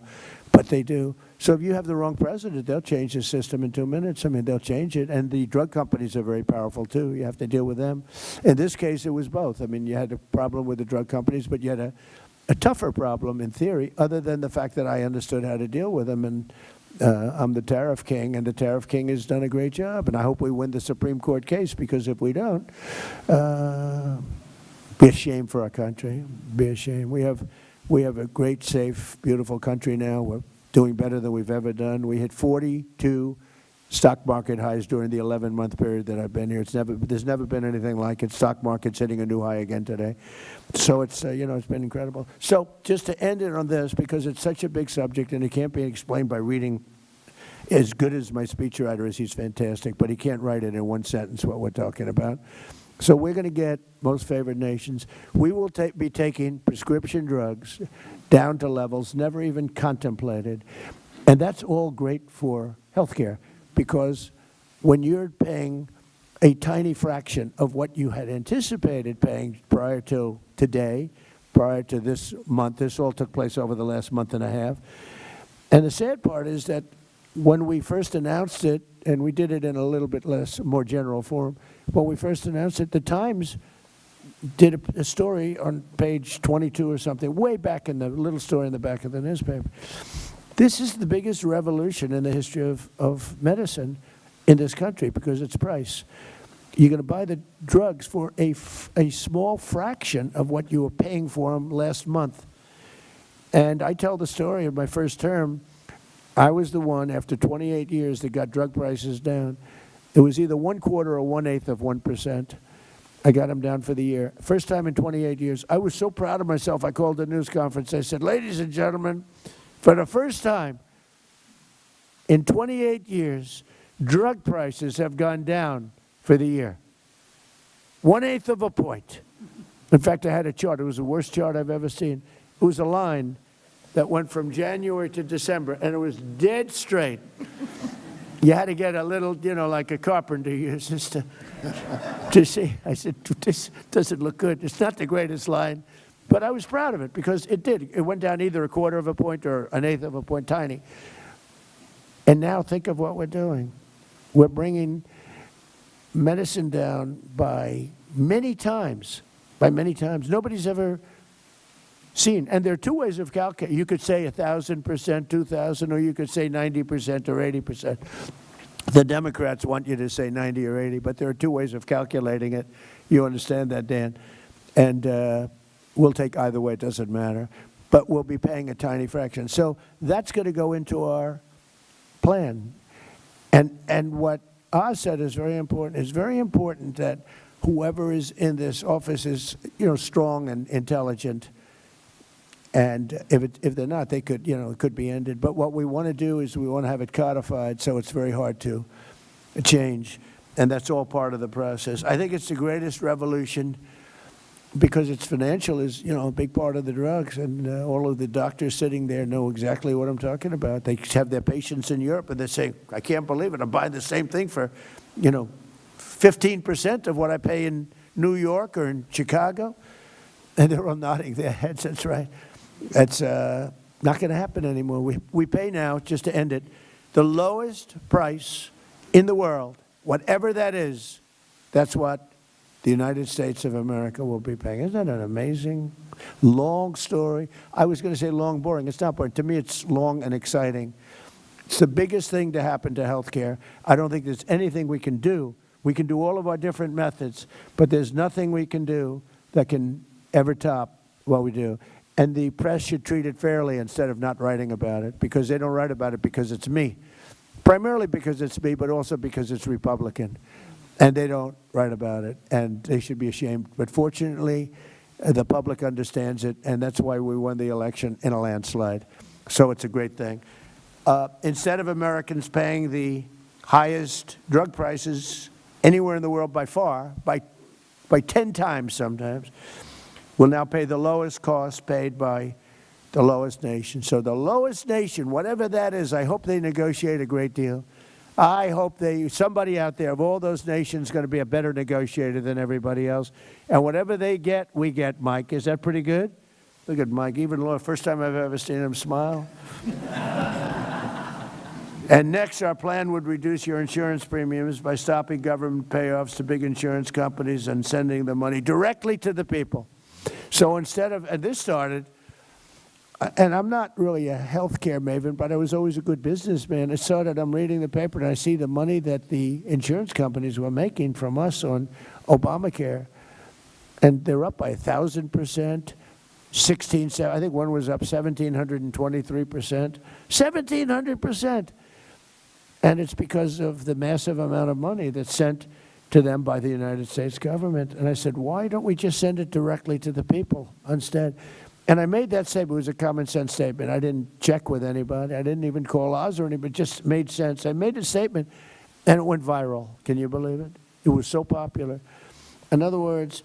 but they do. So if you have the wrong president, they'll change the system in 2 minutes. I mean, they'll change it. And the drug companies are very powerful, too. You have to deal with them. In this case, it was both. I mean, you had a problem with the drug companies, but you had a tougher problem, in theory, other than the fact that I understood how to deal with them. And I'm the tariff king, and the tariff king has done a great job. And I hope we win the Supreme Court case, because if we don't, be a shame for our country. Be a shame. We have a great, safe, beautiful country now. We're doing better than we've ever done. We hit 42 stock market highs during the 11-month period that I've been here. There's never been anything like it. Stock market's hitting a new high again today. So it's it's been incredible. So just to end it on this, because it's such a big subject and it can't be explained by reading. As good as my speechwriter is, he's fantastic, but he can't write it in one sentence what we're talking about. So we're going to get most favored nations. We will be taking prescription drugs down to levels never even contemplated. And that's all great for healthcare, because when you're paying a tiny fraction of what you had anticipated paying prior to today, prior to this month, this all took place over the last month and a half. And the sad part is that when we first announced it, and we did it in a little bit more general form, when we first announced it, the Times did a story on page 22 or something, way back in the little story in the back of the newspaper. This is the biggest revolution in the history of medicine in this country, because it's price. You're going to buy the drugs for a small fraction of what you were paying for them last month. And I tell the story of my first term. I was the one, after 28 years, that got drug prices down. It was either 1/4 or 1/8 of 1%. I got them down for the year. First time in 28 years. I was so proud of myself, I called a news conference. I said, ladies and gentlemen, for the first time in 28 years, drug prices have gone down for the year. 1/8 of a point. In fact, I had a chart. It was the worst chart I've ever seen. It was a line that went from January to December, and it was dead straight. You had to get a little, like a carpenter uses to see. I said, this doesn't look good. It's not the greatest line, but I was proud of it because it did. It went down either 1/4 of a point or 1/8 of a point, tiny. And now think of what we're doing. We're bringing medicine down by many times. Nobody's ever seen. And there are two ways of calculating. You could say 1,000%, 2,000, or you could say 90% or 80%. The Democrats want you to say 90 or 80, but there are two ways of calculating it. You understand that, Dan? And we'll take either way. It doesn't matter. But we'll be paying a tiny fraction. So that's going to go into our plan. And what Oz said is very important. It's very important that whoever is in this office is, strong and intelligent. And if they're not, they could, it could be ended. But what we want to do is we want to have it codified so it's very hard to change. And that's all part of the process. I think it's the greatest revolution because it's financial is, a big part of the drugs. And all of the doctors sitting there know exactly what I'm talking about. They have their patients in Europe and they say, I can't believe it. I'm buying the same thing for, 15% of what I pay in New York or in Chicago. And they're all nodding their heads. That's right. That's not going to happen anymore. We pay now, just to end it, the lowest price in the world, whatever that is, that's what the United States of America will be paying. Isn't that an amazing, long story? I was going to say long, boring. It's not boring. To me, it's long and exciting. It's the biggest thing to happen to healthcare. I don't think there's anything we can do. We can do all of our different methods, but there's nothing we can do that can ever top what we do. And the press should treat it fairly instead of not writing about it, because they don't write about it because it's me. Primarily because it's me, but also because it's Republican. And they don't write about it, and they should be ashamed. But fortunately, the public understands it, and that's why we won the election in a landslide. So it's a great thing. Instead of Americans paying the highest drug prices anywhere in the world by far, by 10 times sometimes, we'll now pay the lowest cost paid by the lowest nation. So the lowest nation, whatever that is, I hope they negotiate a great deal. I hope somebody out there of all those nations is going to be a better negotiator than everybody else. And whatever they get, we get, Mike. Is that pretty good? Look at Mike. Even the first time I've ever seen him smile. And next, our plan would reduce your insurance premiums by stopping government payoffs to big insurance companies and sending the money directly to the people. So instead of, and this started, and I'm not really a healthcare maven, but I was always a good businessman. It started, I'm reading the paper and I see the money that the insurance companies were making from us on Obamacare. And they're up by 1,000%, I think one was up 1,723%, 1,700%. And it's because of the massive amount of money that's sent to them by the United States government. And I said, why don't we just send it directly to the people instead? And I made that statement. It was a common sense statement. I didn't check with anybody. I didn't even call Oz or anybody. It just made sense. I made a statement, and it went viral. Can you believe it? It was so popular. In other words,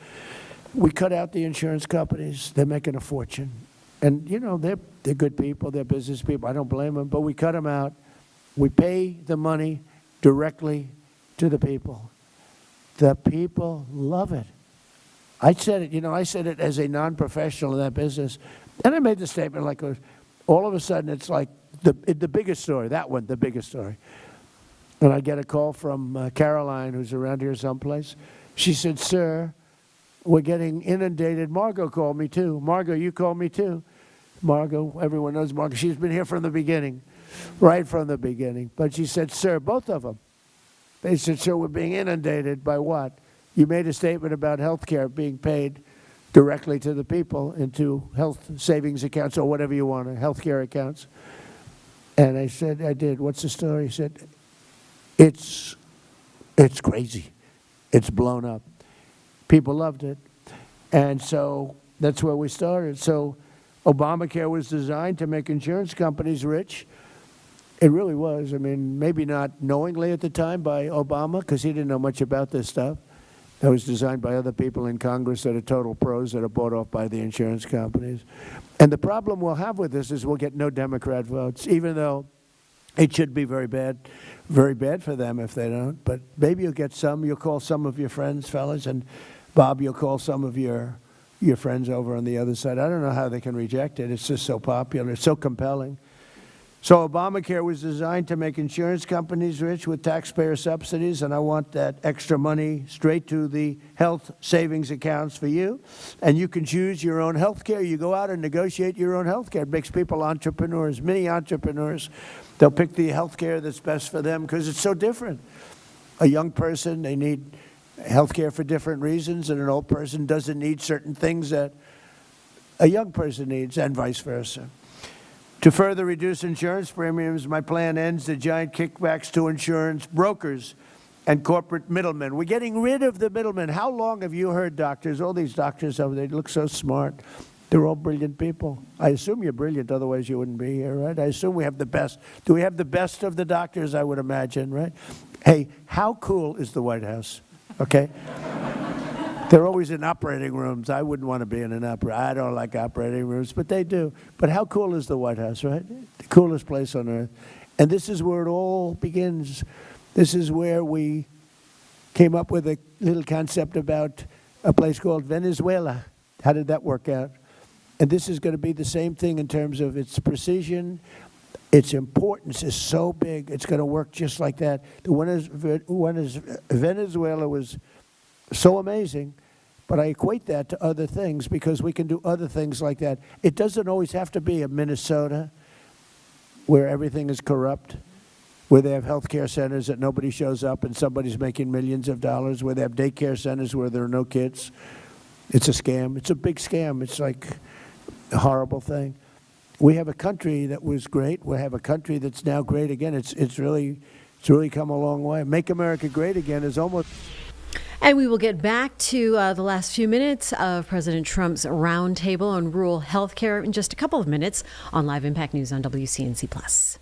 we cut out the insurance companies. They're making a fortune. And, they're good people. They're business people. I don't blame them. But we cut them out. We pay the money directly to the people. The people love it. I said it, I said it as a non-professional in that business. And I made the statement like all of a sudden it's like the biggest story, that one, the biggest story. And I get a call from Caroline, who's around here someplace. She said, sir, we're getting inundated. Margot called me too. Margot, you called me too. Margot, everyone knows Margot. She's been here from the beginning, right from the beginning. But she said, sir, both of them. They said, sir, we're being inundated by what? You made a statement about health care being paid directly to the people into health savings accounts or whatever you want, health care accounts. And I said, I did. What's the story? He said, it's crazy. It's blown up. People loved it. And so that's where we started. So Obamacare was designed to make insurance companies rich. It really was. I mean, maybe not knowingly at the time by Obama, because he didn't know much about this stuff. That was designed by other people in Congress that are total pros that are bought off by the insurance companies. And the problem we'll have with this is we'll get no Democrat votes, even though it should be very bad for them if they don't. But maybe you'll get some. You'll call some of your friends, fellas, and Bob, you'll call some of your friends over on the other side. I don't know how they can reject it. It's just so popular. It's so compelling. So Obamacare was designed to make insurance companies rich with taxpayer subsidies, and I want that extra money straight to the health savings accounts for you. And you can choose your own health care. You go out and negotiate your own health care. It makes people entrepreneurs, mini entrepreneurs. They'll pick the health care that's best for them because it's so different. A young person, they need health care for different reasons, and an old person doesn't need certain things that a young person needs, and vice versa. To further reduce insurance premiums, my plan ends the giant kickbacks to insurance brokers and corporate middlemen. We're getting rid of the middlemen. How long have you heard doctors, all these doctors over there, they look so smart. They're all brilliant people. I assume you're brilliant, otherwise you wouldn't be here, right? I assume we have the best. Do we have the best of the doctors, I would imagine, right? Hey, how cool is the White House, okay? They're always in operating rooms. I wouldn't want to be in an I don't like operating rooms, but they do. But how cool is the White House, right? The coolest place on earth. And this is where it all begins. This is where we came up with a little concept about a place called Venezuela. How did that work out? And this is going to be the same thing in terms of its precision. Its importance is so big, it's going to work just like that. The one is Venezuela was so amazing, but I equate that to other things because we can do other things like that. It doesn't always have to be a Minnesota where everything is corrupt, where they have health care centers that nobody shows up and somebody's making millions of dollars, where they have daycare centers where there are no kids. It's a scam. It's a big scam. It's like a horrible thing. We have a country that was great. We have a country that's now great again. It's really come a long way. Make America Great Again is almost... And we will get back to the last few minutes of President Trump's roundtable on rural health care in just a couple of minutes on Live Impact News on WCNC+.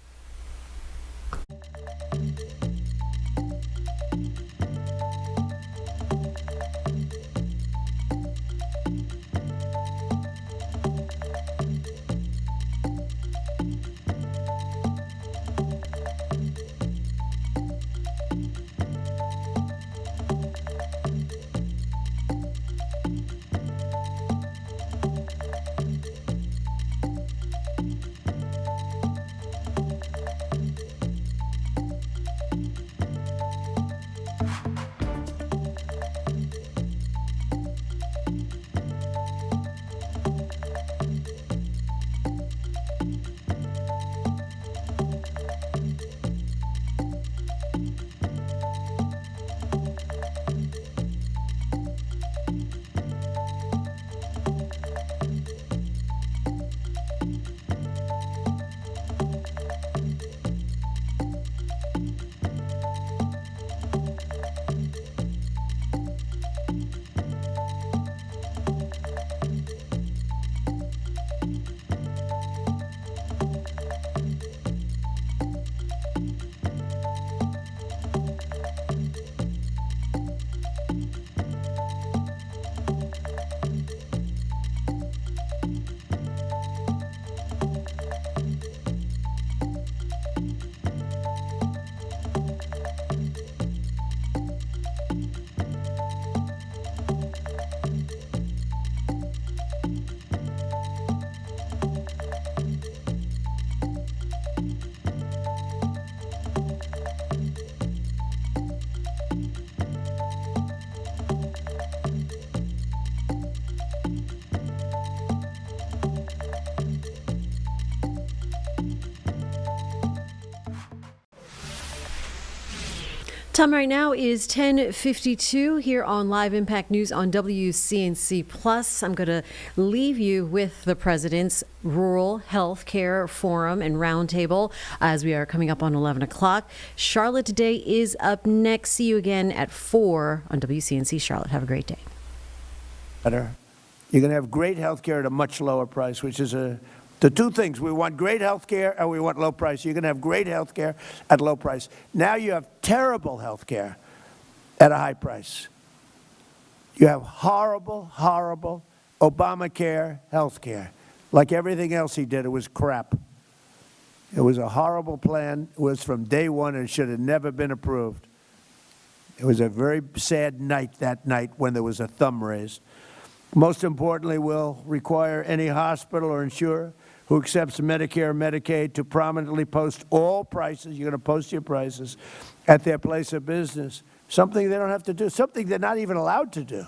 Time right now is 10:52 here on Live Impact News on WCNC+. I'm going to leave you with the President's Rural Health Care Forum and Roundtable as we are coming up on 11 o'clock. Charlotte Today is up next. See you again at 4 on WCNC Charlotte. Have a great day. better. You're going to have great health care at a much lower price, which is the two things. We want great health care and we want low price. You're going to have great health care at low price. Now you have terrible health care at a high price. You have horrible, horrible Obamacare health care. Like everything else he did, it was crap. It was a horrible plan. It was from day one and should have never been approved. It was a very sad night that night when there was a thumb raised. Most importantly, will require any hospital or insurer who accepts Medicare or Medicaid to prominently post all prices. You're going to post your prices at their place of business. Something they don't have to do, something they're not even allowed to do.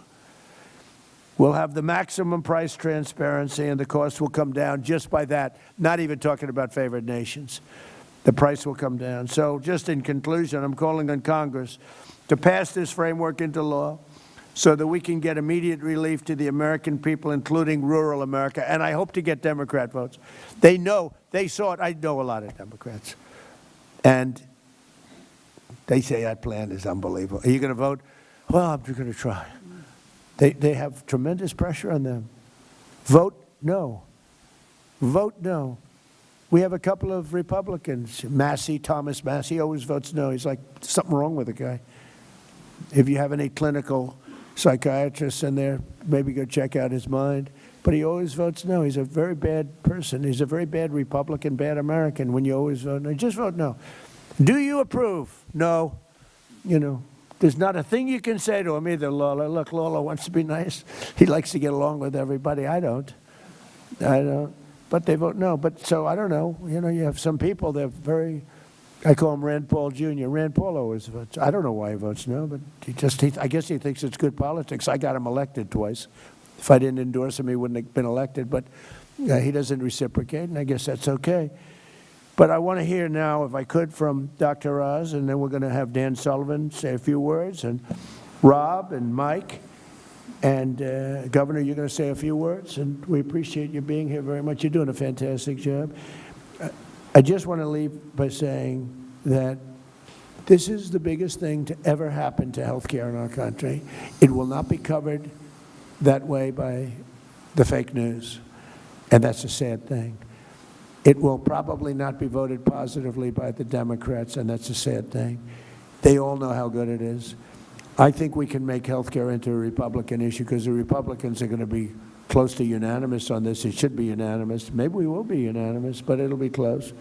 We'll have the maximum price transparency, and the cost will come down just by that, not even talking about favored nations. The price will come down. So just in conclusion, I'm calling on Congress to pass this framework into law so that we can get immediate relief to the American people, including rural America, and I hope to get Democrat votes. They know, they saw it. I know a lot of Democrats. And they say that plan is unbelievable. Are you going to vote? Well, I'm going to try. They have tremendous pressure on them. Vote no. Vote no. We have a couple of Republicans. Thomas Massey always votes no. He's like, something wrong with the guy. If you have any clinical psychiatrists in there, maybe go check out his mind. But he always votes no. He's a very bad person. He's a very bad Republican, bad American when you always vote no. Just vote no. Do you approve? No. You know, there's not a thing you can say to him either, Lola. Look, Lola wants to be nice. He likes to get along with everybody. I don't. But they vote no. But so I don't know. You know, you have some people, they're very, I call him Rand Paul Jr. Rand Paul always votes. I don't know why he votes no, but I guess he thinks it's good politics. I got him elected twice. If I didn't endorse him, he wouldn't have been elected. But he doesn't reciprocate, and I guess that's okay. But I want to hear now, if I could, from Dr. Oz, and then we're going to have Dan Sullivan say a few words, and Rob and Mike, and Governor, you're going to say a few words, and we appreciate you being here very much. You're doing a fantastic job. I just want to leave by saying that this is the biggest thing to ever happen to healthcare in our country. It will not be covered that way by the fake news, and that's a sad thing. It will probably not be voted positively by the Democrats, and that's a sad thing. They all know how good it is. I think we can make health care into a Republican issue because the Republicans are going to be close to unanimous on this. It should be unanimous. Maybe we will be unanimous, but it'll be close.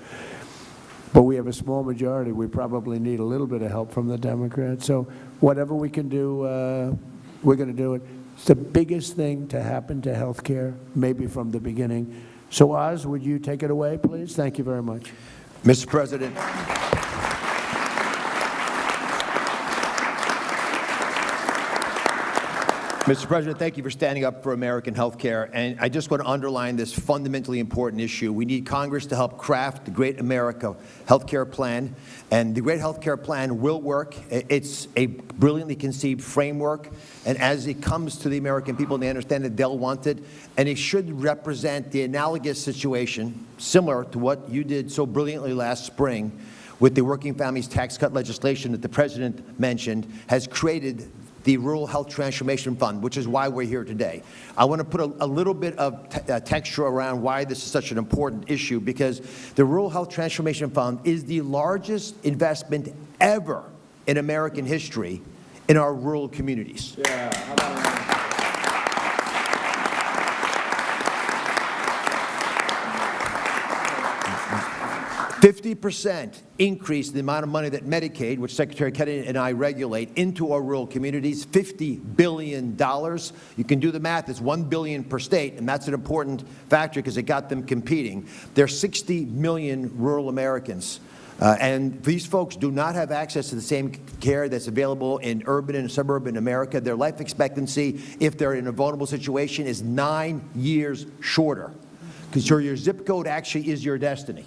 But we have a small majority. We probably need a little bit of help from the Democrats. So whatever we can do, we're going to do it. It's the biggest thing to happen to health care, maybe from the beginning. So Oz, would you take it away, please? Thank you very much. Mr. President. Mr. President, thank you for standing up for American health care. And I just want to underline this fundamentally important issue. We need Congress to help craft the Great America Health Care Plan. And the Great Health Care Plan will work. It's a brilliantly conceived framework. And as it comes to the American people, they understand that they'll want it. And it should represent the analogous situation, similar to what you did so brilliantly last spring with the Working Families Tax Cut legislation that the President mentioned, has created the Rural Health Transformation Fund, which is why we're here today. I want to put a little bit of texture around why this is such an important issue, because the Rural Health Transformation Fund is the largest investment ever in American history in our rural communities. Yeah, how about 50% increase in the amount of money that Medicaid, which Secretary Kennedy and I regulate, into our rural communities, $50 billion. You can do the math, it's $1 billion per state, and that's an important factor because it got them competing. There are 60 million rural Americans. And these folks do not have access to the same care that's available in urban and suburban America. Their life expectancy, if they're in a vulnerable situation, is 9 years shorter. Because your zip code actually is your destiny.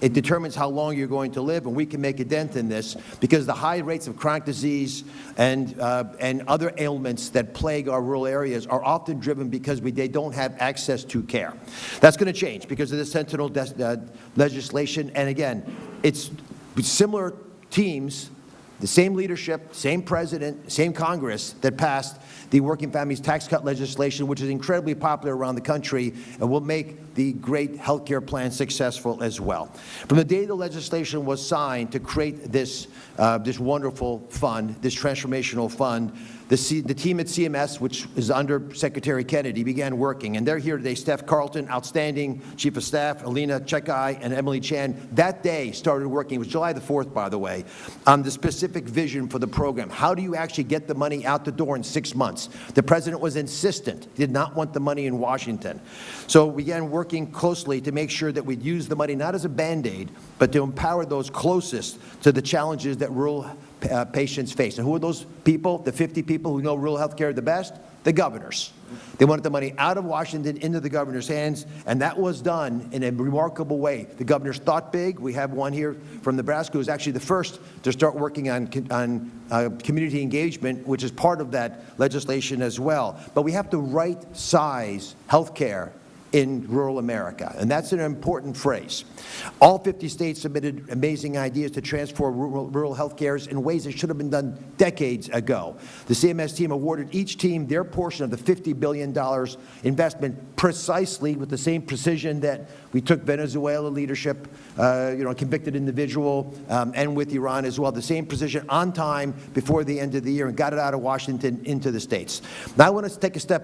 It determines how long you're going to live, and we can make a dent in this because the high rates of chronic disease and other ailments that plague our rural areas are often driven because they don't have access to care. That's going to change because of the Sentinel legislation, and again, it's similar teams the same leadership, same president, same Congress that passed the Working Families Tax Cut legislation, which is incredibly popular around the country and will make the great health care plan successful as well. From the day the legislation was signed to create this wonderful fund, this transformational fund, the team at CMS, which is under Secretary Kennedy, began working. And they're here today. Steph Carlton, outstanding Chief of Staff, Alina Chekai, and Emily Chan. That day started working. It was July the 4th, by the way, on the specific vision for the program. How do you actually get the money out the door in 6 months? The president was insistent. He did not want the money in Washington. So we began working closely to make sure that we'd use the money not as a Band-Aid, but to empower those closest to the challenges that rural patients face. And who are those people, the 50 people who know rural health care the best? The governors. They wanted the money out of Washington into the governor's hands, and that was done in a remarkable way. The governors thought big. We have one here from Nebraska who's actually the first to start working on community engagement, which is part of that legislation as well. But we have to right-size health care in rural America, and that's an important phrase. All 50 states submitted amazing ideas to transform rural health care in ways that should have been done decades ago. The CMS team awarded each team their portion of the $50 billion investment precisely with the same precision that we took Venezuela leadership, convicted individual, and with Iran as well, the same precision on time before the end of the year, and got it out of Washington into the states. Now I want to take a step